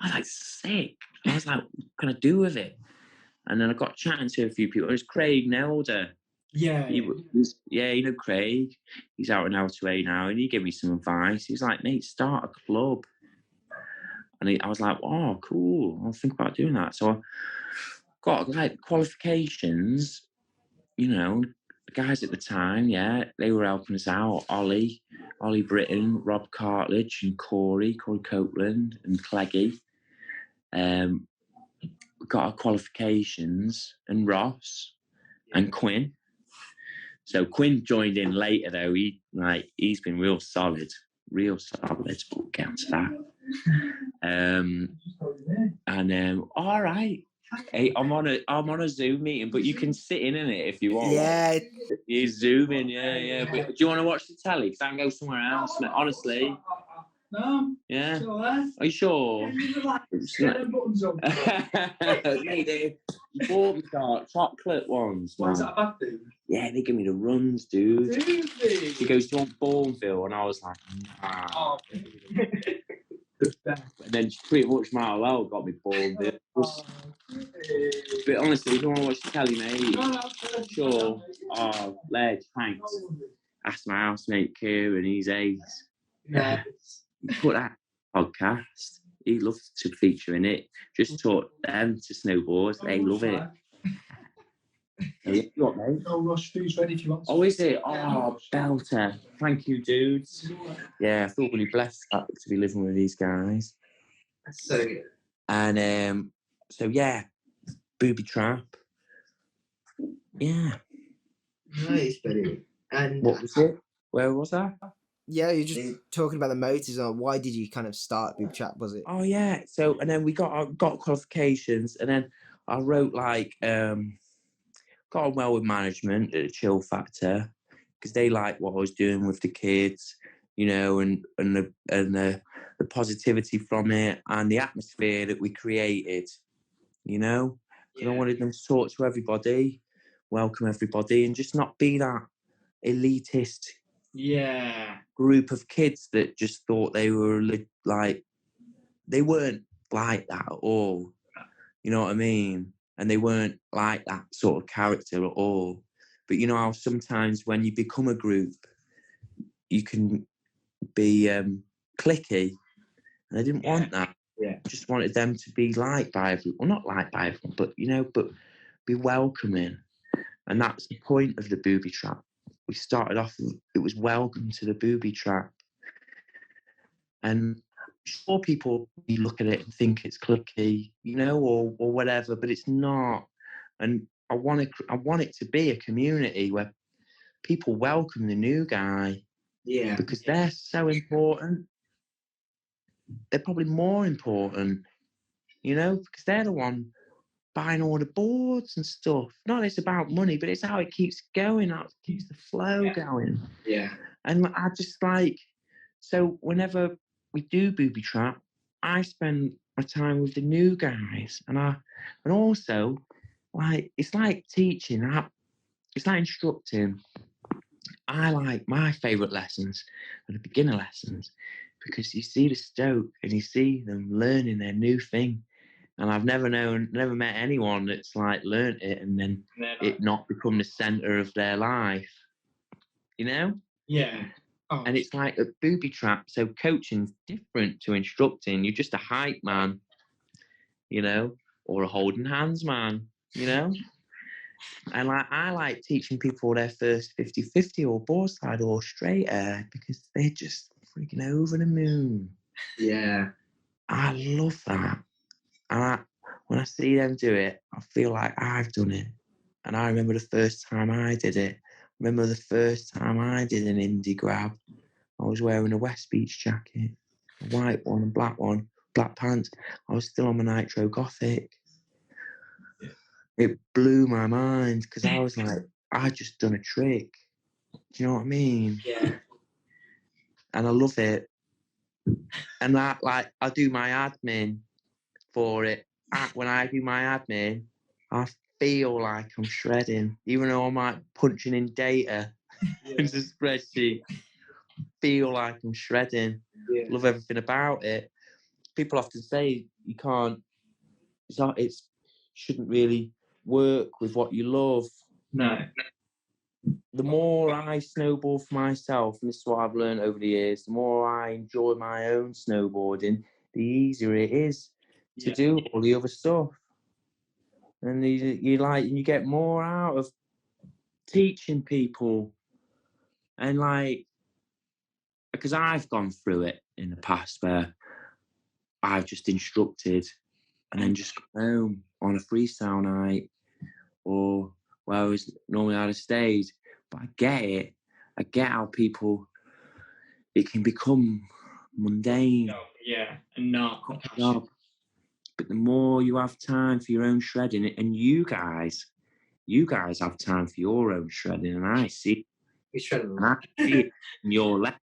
I was like, sick. I was like, what can I do with it? And then I got chatting to a few people. It was Craig Nelder. Yeah. You know Craig. He's out in L2A now, and he gave me some advice. He was like, mate, start a club. And I was like, oh, cool. I'll think about doing that. So I got like qualifications, you know, the guys at the time, yeah, they were helping us out. Ollie Britton, Rob Cartledge, and Corey Copeland, and Cleggy. Got our qualifications, and Ross and Quinn. So Quinn joined in later though. He's been real solid. We'll get onto that. All right. Hey, I'm on a Zoom meeting, but you can sit in it if you want. Yeah. You zoom in, yeah. But do you want to watch the telly? Because I can go somewhere else, mate. Honestly. No. Yeah. Sure. Are you sure? Get them buttons on. You bought me chocolate ones, man. What's that bad thing? Yeah, they give me the runs, dude. Seriously? She goes, do you want Bourneville? And I was like, nah. Oh. And then she pretty much might as well got me Bourneville. But honestly, if you want to watch the telly, mate, sure. Oh, ledge, thanks. Ask my housemate Kieran, he's ace. Yeah. Put that podcast. He loves to feature in it. Just taught them to snowboard. They love it. You got, mate? No rush, food's ready if you want. Oh, is it? Oh, belter. Thank you, dudes. Yeah, I feel really blessed to be living with these guys. That's so good. And so yeah, Boobytrap. Yeah. Nice, buddy. And What was it? Where was I? Yeah, you're just talking about the motors. Or why did you kind of start Boobytrap? Was it? Oh yeah. So and then we got qualifications, and then I wrote got on well with management at the Chill Factor because they liked what I was doing with the kids, you know, and the positivity from it and the atmosphere that we created, you know. And I wanted them to talk to everybody, welcome everybody, and just not be that elitist group of kids that just thought they were like, they weren't like that at all. You know what I mean? And they weren't like that sort of character at all. But you know how sometimes when you become a group, you can be cliquey. And I didn't want that. Yeah. I just wanted them to be liked by everyone. Well, not liked by everyone, but, you know, but be welcoming. And that's the point of the Boobytrap. We started off, it was welcome to the Boobytrap. And sure, people look at it and think it's cliquey, you know, or whatever, but it's not. And I want it to be a community where people welcome the new guy. Yeah. Because they're so important. They're probably more important, you know, because they're the one buying all the boards and stuff. Not it's about money, but it's how it keeps going, how it keeps the flow going. Yeah. And I just so whenever we do Boobytrap, I spend my time with the new guys, and also it's like teaching. It's like instructing. I like my favourite lessons are the beginner lessons because you see the stoke and you see them learning their new thing. And I've never met anyone that's learnt it and then it not become the centre of their life. You know? Yeah. Oh. And it's like a Boobytrap. So coaching's different to instructing. You're just a hype man, you know, or a holding hands man, you know? And I like teaching people their first 50-50 or boardside or straight air because they're just freaking over the moon. Yeah. I love that. And when I see them do it, I feel like I've done it. And I remember the first time I did it. Remember the first time I did an indie grab. I was wearing a West Beach jacket, a white one and black pants. I was still on my Nitro Gothic. It blew my mind because I was like, I just done a trick. Do you know what I mean? Yeah. And I love it. And I do my admin for it. When I do my admin, I feel like I'm shredding, even though I'm like punching in data into a spreadsheet. Feel like I'm shredding. Yeah. Love everything about it. People often say you can't. It's shouldn't really work with what you love. No. The more I snowboard for myself, and this is what I've learned over the years, the more I enjoy my own snowboarding, the easier it is to do all the other stuff. And you get more out of teaching people. And like, because I've gone through it in the past where I've just instructed and then just come home on a freestyle night, or where I was normally out of stage. But I get it. I get how it can become mundane. Yeah, and not a Job. But the more you have time for your own shredding, and you guys have time for your own shredding, and I see it in your left.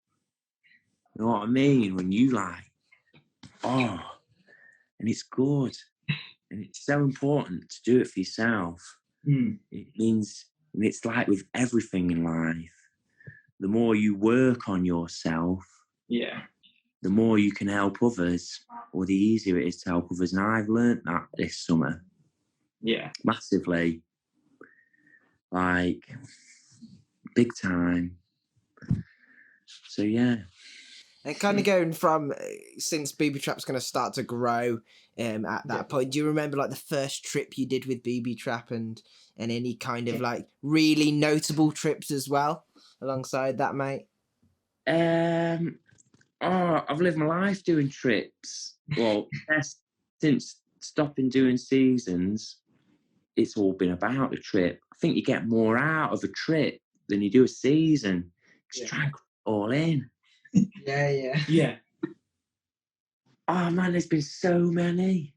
You know what I mean? When you like, and it's good, and it's so important to do it for yourself. It means, and it's like with everything in life, the more you work on yourself, the more you can help others, or the easier it is to help others. And I've learnt that this summer. Massively. Like, big time. So, yeah. And kind of going from, since Boobytrap's going to start to grow at that point, do you remember like the first trip you did with Boobytrap and any kind of like really notable trips as well alongside that, mate? I've lived my life doing trips. Well, since stopping doing seasons, it's all been about the trip. I think you get more out of a trip than you do a season. Just try and put it all in. Yeah. Oh man, there's been so many.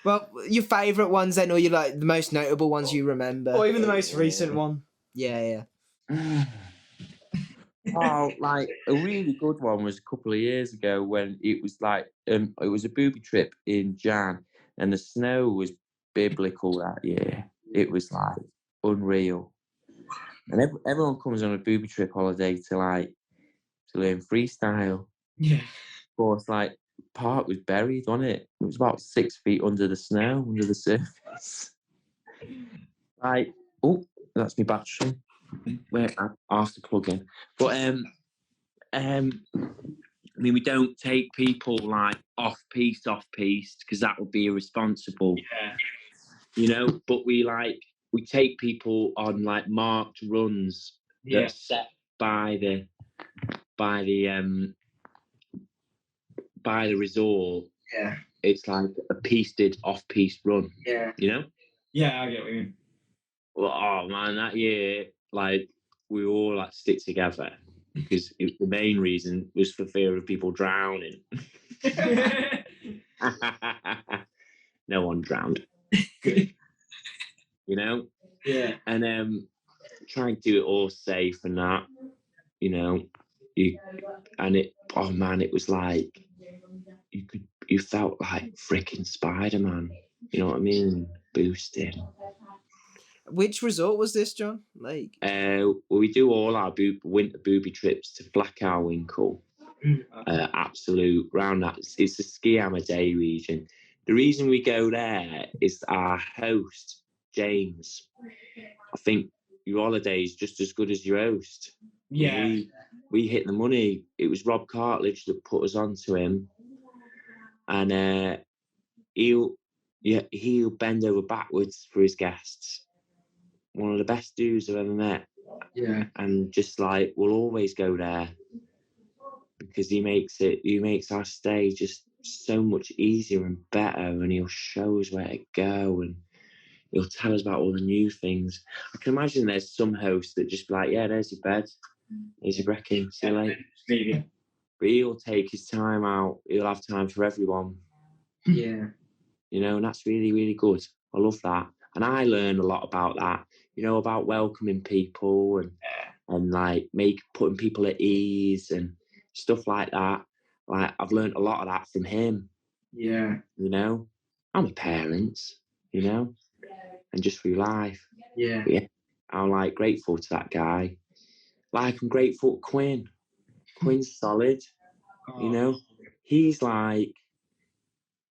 Well, your favourite ones then, or your like the most notable ones you remember, Or even the most recent one. Yeah. Oh, like a really good one was a couple of years ago when it was like it was a booby trip in Jan, and the snow was biblical that year. It was like unreal, and everyone comes on a booby trip holiday to learn freestyle. Yeah. Of course, like part was buried, wasn't it? It was about 6 feet under the snow, under the surface. Like, oh, that's my battery. Wait, I have to plug in. But I mean, we don't take people like off piste because that would be irresponsible. Yeah. You know, but we take people on like marked runs that are set by the resort. Yeah. It's like a pisted off-piste run. Yeah. You know? Yeah, I get what you mean. Well, oh man, that year, like we all like stick together because the main reason was for fear of people drowning. No one drowned. You know? Yeah. And try and do it all safe and that, you know. It was like you felt like freaking Spider-Man. You know what I mean? Boosting. Which resort was this, John? Like, we do all our winter booby trips to Flackerwinkle. Absolute round that. It's the Ski Day region. The reason we go there is our host, James. I think your holiday is just as good as your host. Yeah. We hit the money. It was Rob Cartledge that put us onto him. And he'll bend over backwards for his guests. One of the best dudes I've ever met. Yeah. And just like, we'll always go there because he makes our stay just so much easier and better, and he'll show us where to go, and he'll tell us about all the new things. I can imagine there's some hosts that just be like, yeah, there's your bed, here's your brekking, see you later. But he'll take his time out, he'll have time for everyone. Yeah. You know, and that's really, really good. I love that. And I learn a lot about that, you know, about welcoming people and like putting people at ease and stuff like that. Like, I've learned a lot of that from him. Yeah. You know, I'm a parent, you know. and just through life. Yeah. But yeah, I'm like grateful to that guy. Like I'm grateful to Quinn. Quinn's solid. You know, he's like,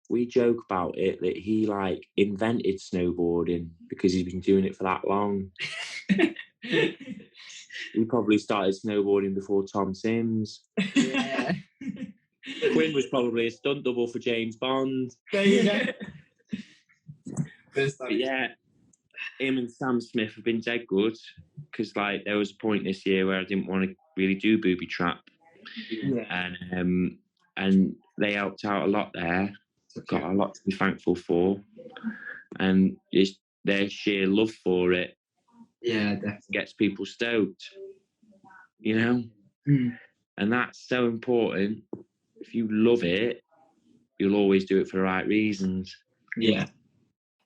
we joke about it that he like invented snowboarding because he's been doing it for that long. He probably started snowboarding before Tom Sims. Yeah. Quinn was probably a stunt double for James Bond. There you go. But yeah, him and Sam Smith have been dead good because like there was a point this year where I didn't want to really do Boobytrap, Yeah. and they helped out a lot there. Got a lot to be thankful for, and it's their sheer love for it Yeah, definitely. gets people stoked, you know. And that's so important. If you love it, you'll always do it for the right reasons. Yeah.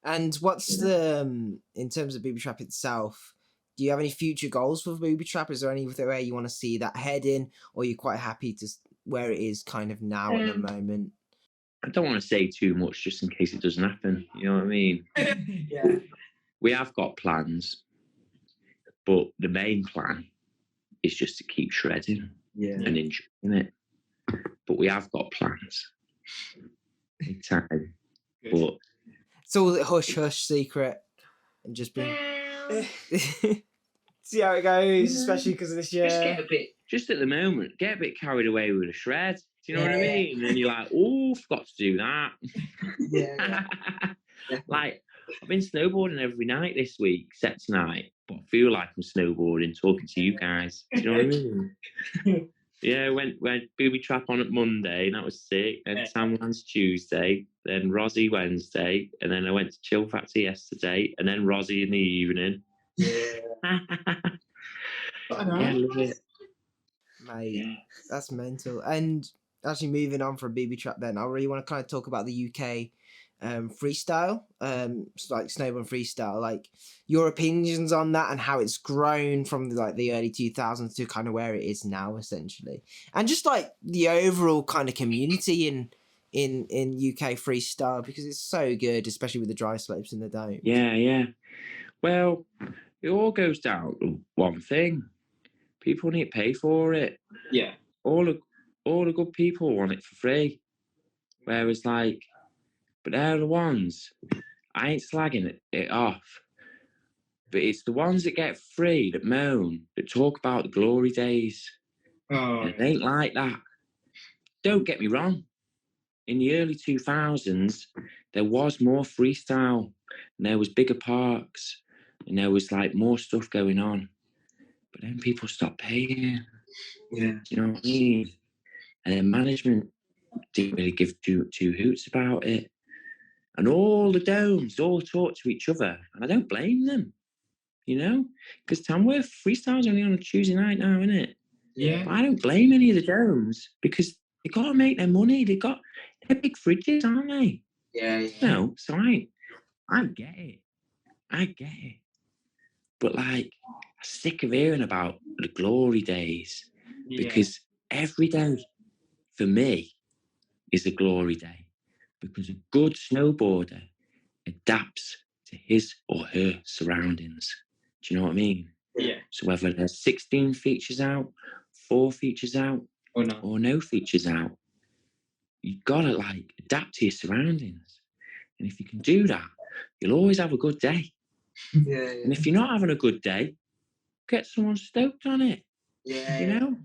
And what's the in terms of Boobytrap itself? Do you have any future goals for Boobytrap? Is there anywhere you want to see that heading, or are you quite happy to where it is kind of now at the moment? I don't want to say too much just in case it doesn't happen. You know what I mean? Yeah. We have got plans, but the main plan is just to keep shredding and enjoying it. But we have got plans. In time. But It's all a hush hush secret, and just be see how it goes, especially because of this year. just at the moment, get a bit carried away with a shred. Do you know what I mean? And then you're like, oh, forgot to do that. Yeah. Like, I've been snowboarding every night this week, except tonight. But I feel like I'm snowboarding, talking to you guys. Do you know what I mean? Yeah, went Boobytrap on at Monday, and that was sick. Then Samlands Tuesday, then Rozzy Wednesday, and then I went to Chill Factor yesterday, and then Rozzy in the evening. Yeah. Yeah, I love it. Mate, that's mental. And actually, moving on from Boobytrap, then I really want to kind of talk about the UK freestyle, like snowboard freestyle, like your opinions on that and how it's grown from the early 2000s to kind of where it is now, essentially, and just like the overall kind of community in UK freestyle, because it's so good, especially with the dry slopes and the dome. Yeah. Well, it all goes down to one thing: people need to pay for it. Yeah. All the good people want it for free, whereas like, but they're the ones. I ain't slagging it off, but it's the ones that get free that moan, that talk about the glory days. And it ain't like that. Don't get me wrong. In the early 2000s, there was more freestyle, and there was bigger parks, and there was like more stuff going on. But then people stopped paying. Yeah. You know what I mean? And then management didn't really give two hoots about it. And all the domes all talk to each other, and I don't blame them, you know, because Tamworth freestyle's only on a Tuesday night now, isn't it? Yeah. But I don't blame any of the domes because they got to make their money. They're big fridges, aren't they? Yeah. No, so I get it. But like, I'm sick of hearing about the glory days because every day for me is a glory day, because a good snowboarder adapts to his or her surroundings. Do you know what I mean? Yeah. So whether there's 16 features out, 4 features out, or no features out, you've got to like adapt to your surroundings. And if you can do that, you'll always have a good day. Yeah. And if you're not having a good day, get someone stoked on it. Yeah. You know?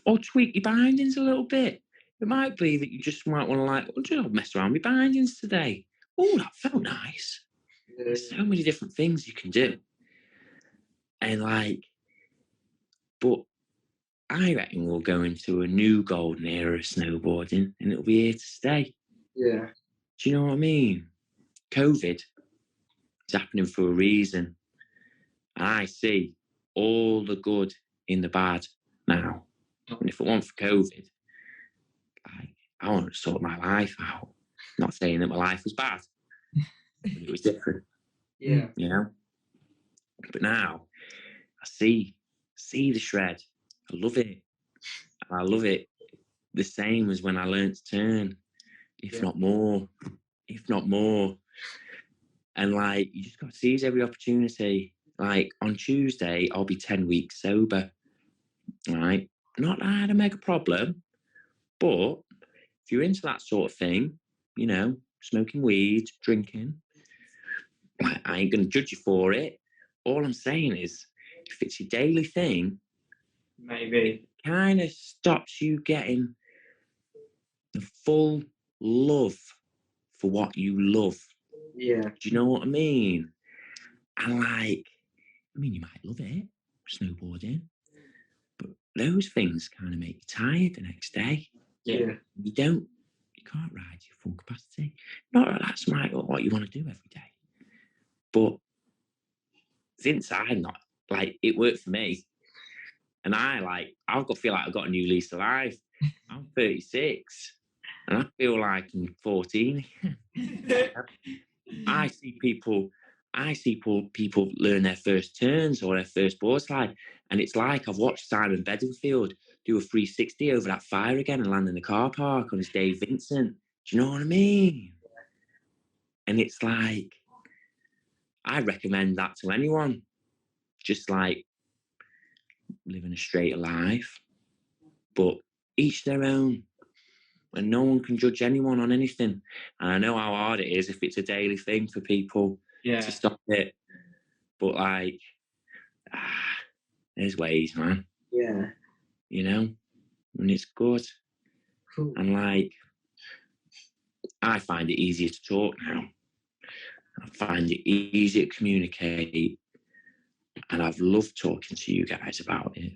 Or tweak your bindings a little bit. It might be that you just might want to like, well, just mess around with bindings today. Oh, that felt nice. There's so many different things you can do. And like, but I reckon we'll go into a new golden era of snowboarding, and it'll be here to stay. Yeah. Do you know what I mean? COVID is happening for a reason. And I see all the good in the bad now. And if it weren't for COVID, like, I want to sort my life out. Not saying that my life was bad, but it was different. Yeah. You know? But now I see the shred. I love it. And I love it the same as when I learned to turn, if not more. And like, you just got to seize every opportunity. Like on Tuesday, I'll be 10 weeks sober. Right? Not that I had a mega problem, but if you're into that sort of thing, you know, smoking weed, drinking, like, I ain't going to judge you for it. All I'm saying is, if it's your daily thing, Maybe. kind of stops you getting the full love for what you love. Yeah. Do you know what I mean? And like, I mean, you might love it, snowboarding, but those things kind of make you tired the next day. Yeah. You can't ride your full capacity. Not that that's what you want to do every day. But since I'm not, like, it worked for me. And I've feel like I've got a new lease of life. I'm 36 and I feel like I'm 14. I see people learn their first turns or their first board slide, and it's like I've watched Simon Bedingfield do a 360 over that fire again and land in the car park on his Dave Vincent. Do you know what I mean? And it's like, I recommend that to anyone. Just like living a straighter life, but each their own. And no one can judge anyone on anything. And I know how hard it is if it's a daily thing for people to stop it. But like, there's ways, man. Yeah. You know, and it's good. Cool. And like, I find it easier to talk now. I find it easier to communicate. And I've loved talking to you guys about it.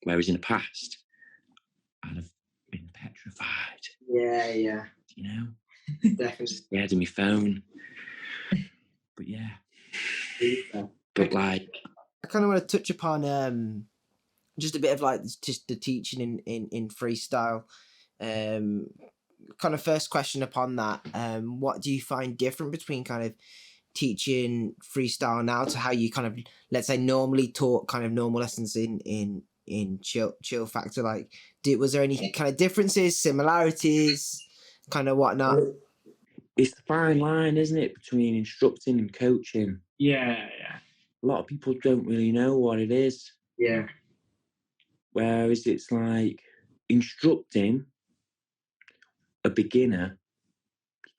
Whereas in the past, I'd have been petrified. Yeah. You know? Definitely. Scared of my phone. But yeah. But like, I kind of want to touch upon just a bit of like just the teaching in freestyle. Kind of first question upon that. What do you find different between kind of teaching freestyle now to how you kind of, let's say, normally taught kind of normal lessons in chill factor? Like, was there any kind of differences, similarities, kind of whatnot? it's the fine line, isn't it, between instructing and coaching? Yeah. A lot of people don't really know what it is. Yeah. Whereas it's like instructing a beginner,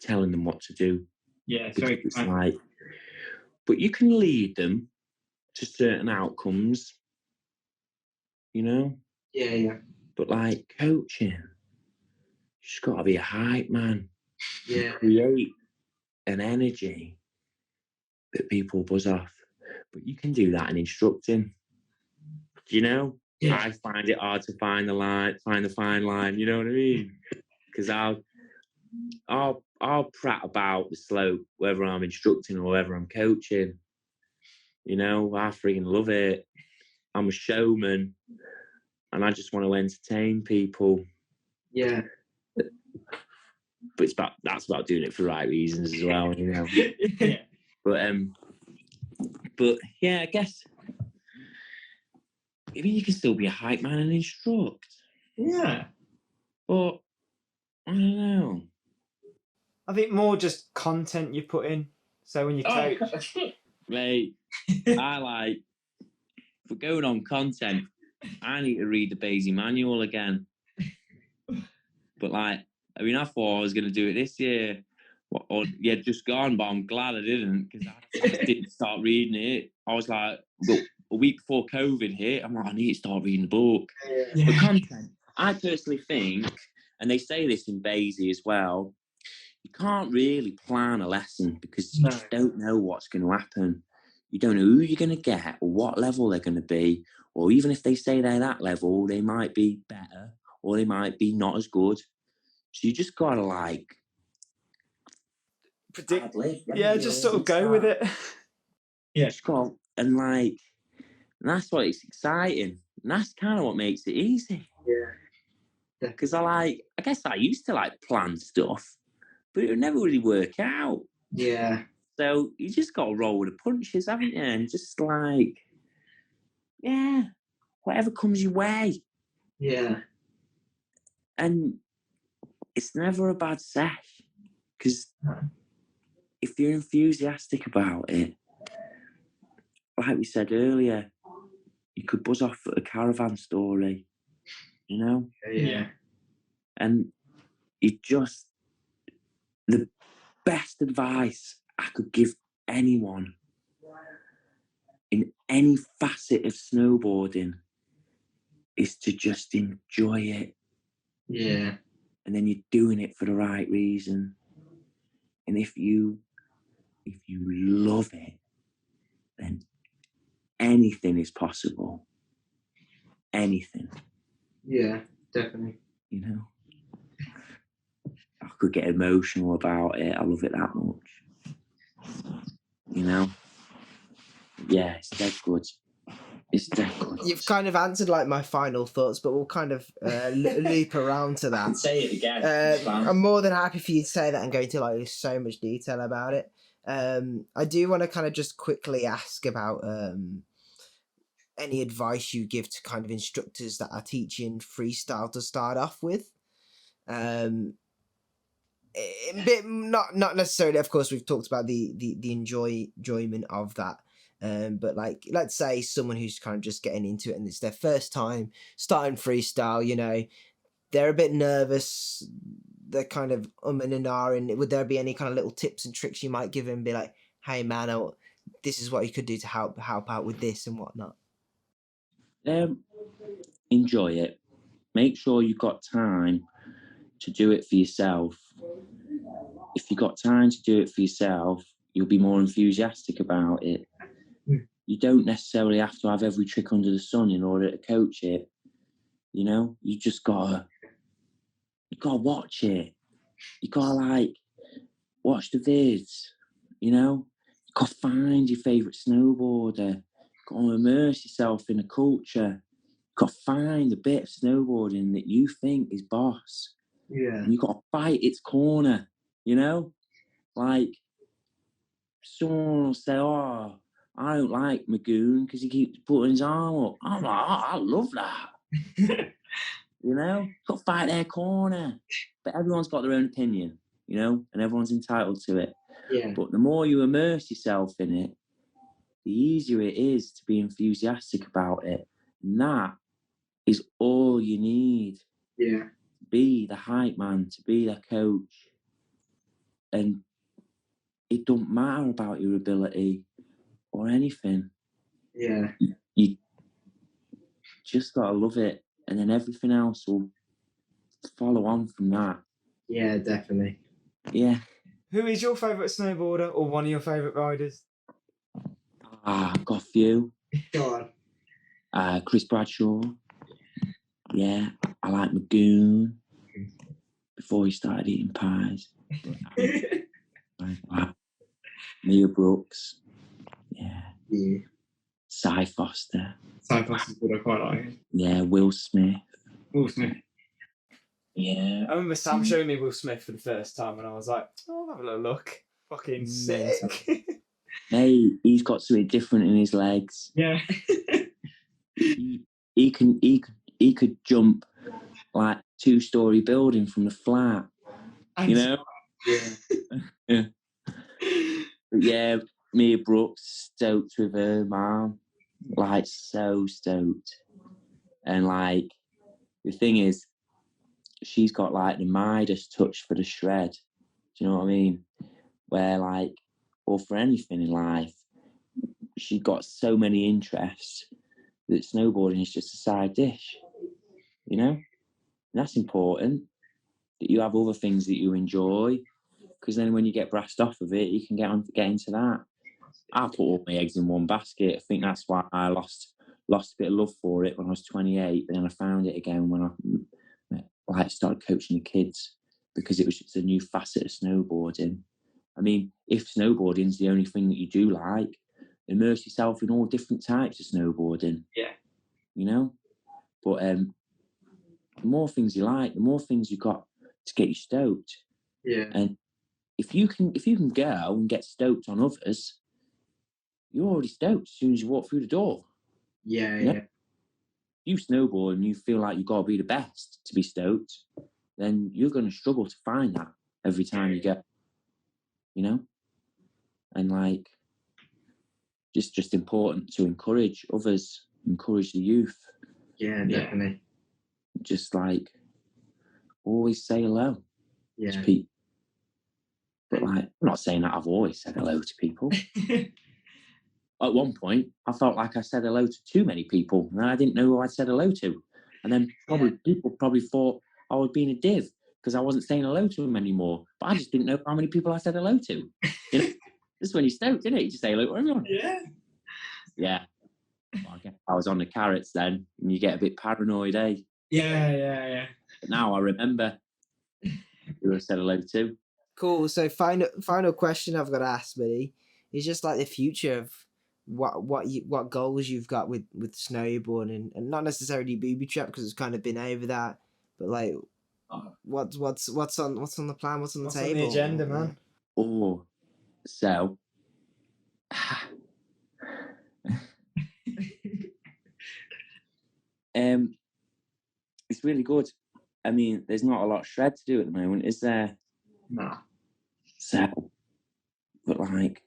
telling them what to do. Yeah. It's like, but you can lead them to certain outcomes, you know? Yeah. But like coaching, you just got to be a hype man. Yeah. Create an energy that people buzz off. But you can do that in instructing. You know? Yeah. I find it hard to find the fine line, you know what I mean? Because I'll prat about the slope, whether I'm instructing or whether I'm coaching. You know, I freaking love it. I'm a showman and I just want to entertain people. Yeah. But that's about doing it for the right reasons as well, you know. Yeah. But yeah, I guess I mean you can still be a hype man and instruct. Yeah. But I don't know. I think more just content you put in. So when you coach, Mate, I like, for going on content, I need to read the Basie manual again. But like, I mean, I thought I was going to do it this year. Just gone, but I'm glad I didn't because I just didn't start reading it. I was like, a week before COVID hit, I'm like, I need to start reading the book. Yeah. But content, I personally think, and they say this in Basie as well, you can't really plan a lesson because you just don't know what's going to happen. You don't know who you're going to get or what level they're going to be. Or even if they say they're that level, they might be better or they might be not as good. So you just got to like predict. Yeah, Just sort of go with it. Yeah. Just got, and like, and that's what it's exciting. And that's kind of what makes it easy. Yeah. Because I guess I used to like plan stuff, but it would never really work out. Yeah. So you just got to roll with the punches, haven't you? And just like, yeah, whatever comes your way. Yeah. And it's never a bad sesh because if you're enthusiastic about it, like we said earlier, you could buzz off at a caravan story, you know? Yeah. And you just, the best advice I could give anyone in any facet of snowboarding is to just enjoy it. Yeah. And then you're doing it for the right reason. And if you love it, then anything is possible. Anything, Yeah, definitely. you know. I could get emotional about it. I love it that much. You know? Yeah, it's dead good. It's dead good. You've kind of answered like my final thoughts, but we'll kind of loop around to that. Say it again. I'm more than happy for you to say that and go into like so much detail about it. I do want to kind of just quickly ask about any advice you give to kind of instructors that are teaching freestyle to start off with. A bit not necessarily, of course, we've talked about the enjoyment of that. But like, let's say someone who's kind of just getting into it and it's their first time starting freestyle, you know, they're a bit nervous, they're kind of and ahhing. Would there be any kind of little tips and tricks you might give them? Be like, hey man, this is what you could do to help out with this and whatnot. Enjoy it. Make sure you've got time to do it for yourself. If you've got time to do it for yourself, you'll be more enthusiastic about it. You don't necessarily have to have every trick under the sun in order to coach it. You know, you just gotta watch it. You gotta like watch the vids. You know, you gotta find your favourite snowboarder. You gotta immerse yourself in the culture. You gotta find a bit of snowboarding that you think is boss. Yeah. And you gotta fight its corner. You know, like someone will say, "Oh, I don't like Magoon because he keeps putting his arm up." I'm like, "Oh, I love that." You know, got to fight their corner. But everyone's got their own opinion, you know, and everyone's entitled to it. Yeah. But the more you immerse yourself in it, the easier it is to be enthusiastic about it. And that is all you need. Yeah. To be the hype man, to be the coach. And it don't matter about your ability or anything. Yeah. You just gotta love it, and then everything else will follow on from that. Yeah, definitely. Yeah. Who is your favourite snowboarder or one of your favourite riders? I've got a few. Go on. Chris Bradshaw. Yeah, I like Magoon before he started eating pies. Mia Brooks. Yeah. Yeah. Cy Foster. Cyclops is what I quite like. Yeah, Will Smith. Will Smith. Yeah. I remember Sam showing me Will Smith for the first time and I was like, oh, I'll have a little look. Fucking sick. Hey, he's got something different in his legs. Yeah. He could jump like 2-story building from the flat. You know? Yeah. But yeah, Mia Brooks stoked with her mom. Like so stoked. And like the thing is, she's got like the Midas touch for the shred. Do you know what I mean? Where like, or for anything in life, she's got so many interests that snowboarding is just a side dish. You know? And that's important, that you have other things that you enjoy, because then when you get brassed off of it, you can get into that. I put all my eggs in one basket. I think that's why I lost a bit of love for it when I was 28, but then I found it again when I started coaching the kids, because it was just a new facet of snowboarding. I mean, if snowboarding's the only thing that you do like, immerse yourself in all different types of snowboarding. Yeah. You know? But the more things you like, the more things you've got to get you stoked. Yeah. And if you can go and get stoked on others, you're already stoked as soon as you walk through the door. Yeah. You know? If you snowboard and you feel like you've got to be the best to be stoked, then you're going to struggle to find that every time you go. You know? and like just important to encourage others, encourage the youth. Yeah, definitely. Just like always say hello to Yeah. people. But like, I'm not saying that I've always said hello to people. At one point, I felt like I said hello to too many people, and I didn't know who I'd said hello to. And then people probably thought I was being a div because I wasn't saying hello to them anymore. But I just didn't know how many people I said hello to. You know, this is when you're stoked, isn't it? You just say hello to everyone. Yeah. Well, I guess I was on the carrots then, and you get a bit paranoid, eh? Yeah. But now I remember who I said hello to. Cool. So final question I've got to ask, buddy, is just like the future of what goals you've got with snowboarding, and not necessarily Boobytrap because it's kind of been over that, but like what's on the plan? What's on the What's table? on the agenda, man? Oh, so it's really good. I mean, there's not a lot of shred to do at the moment, is there? No. So, but like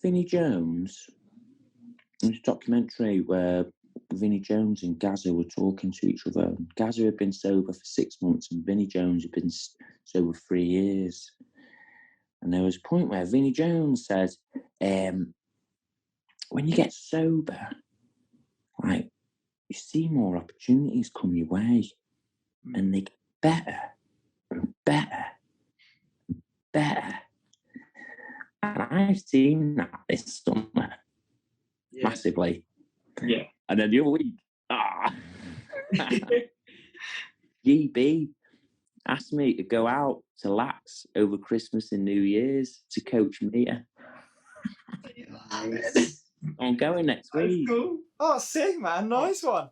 Vinnie Jones, there's a documentary where Vinnie Jones and Gazza were talking to each other. Gazza had been sober for 6 months, and Vinnie Jones had been sober 3 years. And there was a point where Vinnie Jones said, when you get sober, like, you see more opportunities come your way, and they get better and better and better. And I've seen that this summer massively. Yeah. And then the other week, GB asked me to go out to Lax over Christmas and New Year's to coach Mia. Nice. I'm going next week. Cool. Oh, sick, man. Nice one.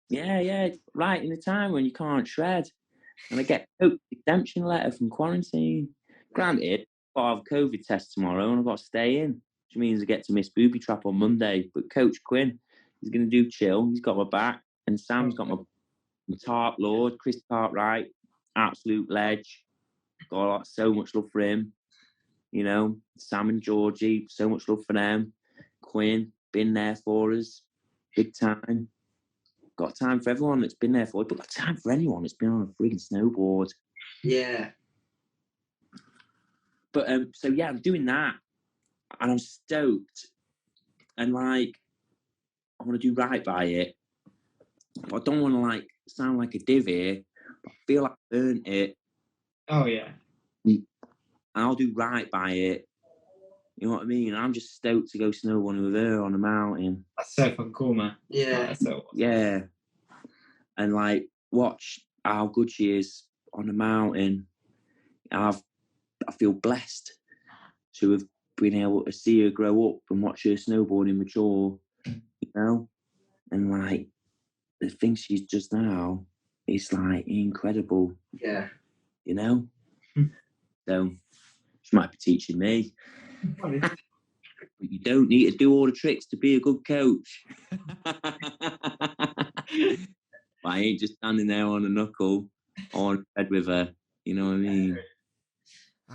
Yeah, right in the time when you can't shred. And I get a coach exemption letter from quarantine. Granted, I've got a COVID test tomorrow and I've got to stay in, which means I get to miss Boobytrap on Monday. But Coach Quinn is going to do chill. He's got my back. And Sam's got my Tarp Lord, Chris Cartwright, absolute ledge. Got so much love for him. You know, Sam and Georgie, so much love for them. Quinn, been there for us, big time. Got time for everyone that's been there for us, but got time for anyone that's been on a freaking snowboard. Yeah. But so yeah, I'm doing that, and I'm stoked, and like I want to do right by it, but I don't want to like sound like a div here. But I feel like I earned it. Oh yeah. And I'll do right by it. You know what I mean? I'm just stoked to go snowboarding with her on the mountain. That's so fucking cool, man. Yeah. That's so awesome. Yeah. And like watch how good she is on the mountain. And I feel blessed to have been able to see her grow up and watch her snowboarding mature, you know? And like the things she's just now is like incredible. Yeah. You know? So she might be teaching me. But you don't need to do all the tricks to be a good coach. I ain't just standing there on a knuckle on bed with her. You know what I mean?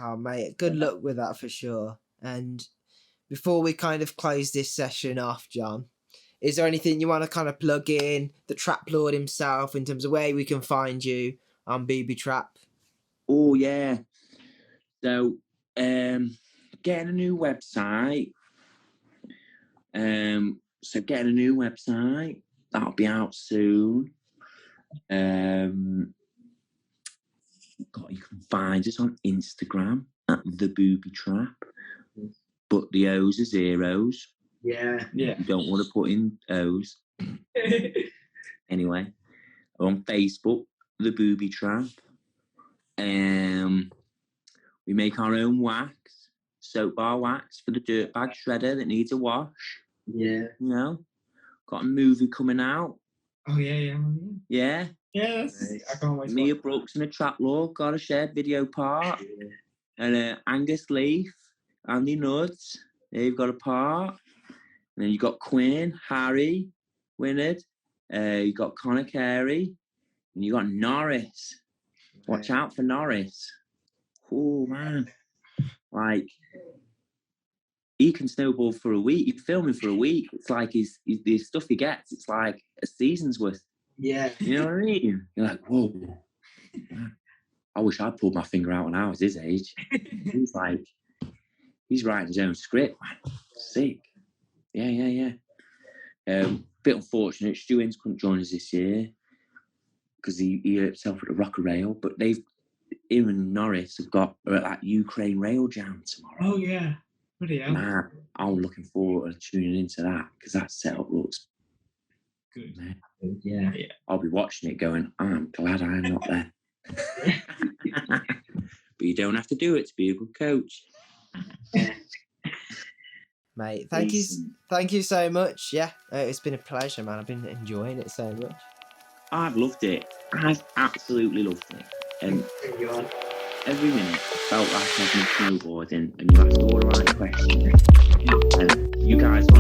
Oh, mate, good luck with that for sure. And before we kind of close this session off, John, is there anything you want to kind of plug in, the Trap Lord himself, in terms of where we can find you on Boobytrap? Oh, yeah. So, getting a new website. Getting a new website. That'll be out soon. You can find us on Instagram at the Boobytrap, but the O's are zeros. Yeah. You don't want to put in O's. Anyway, on Facebook, the Boobytrap. We make our own wax, soap bar wax for the dirtbag shredder that needs a wash. Yeah. You know, got a movie coming out. Oh, yeah. Yeah. Yes. Nice. I can't wait. Mia Brooks and a Trap Lord got a shared video part. Yeah. And Angus Leaf, Andy Nuds, they've got a part. And then you got Quinn, Harry, Winard. You got Connor Carey, and you got Norris. Watch out for Norris. Oh man, like he can snowboard for a week. He's filming for a week. It's like the stuff he gets. It's like a season's worth. Yeah. You know what I mean? You're like, whoa. I wish I'd pulled my finger out when I was his age. He's writing his own script, man. Sick. Yeah. Bit unfortunate. Stu Ince couldn't join us this year because he hurt himself at the Rocker Rail. But him and Norris are at that Ukraine Rail Jam tomorrow. Oh yeah. Bloody hell. Man, I'm looking forward to tuning into that because that setup looks Good. man. Yeah. I'll be watching it going, I'm glad I'm not there. But you don't have to do it to be a good coach. Mate, thank you so much. Yeah, it's been a pleasure, man. I've been enjoying it so much. I've loved it. I've absolutely loved it. And every minute felt like I've been snowboarding and you asked all the right questions. And you guys are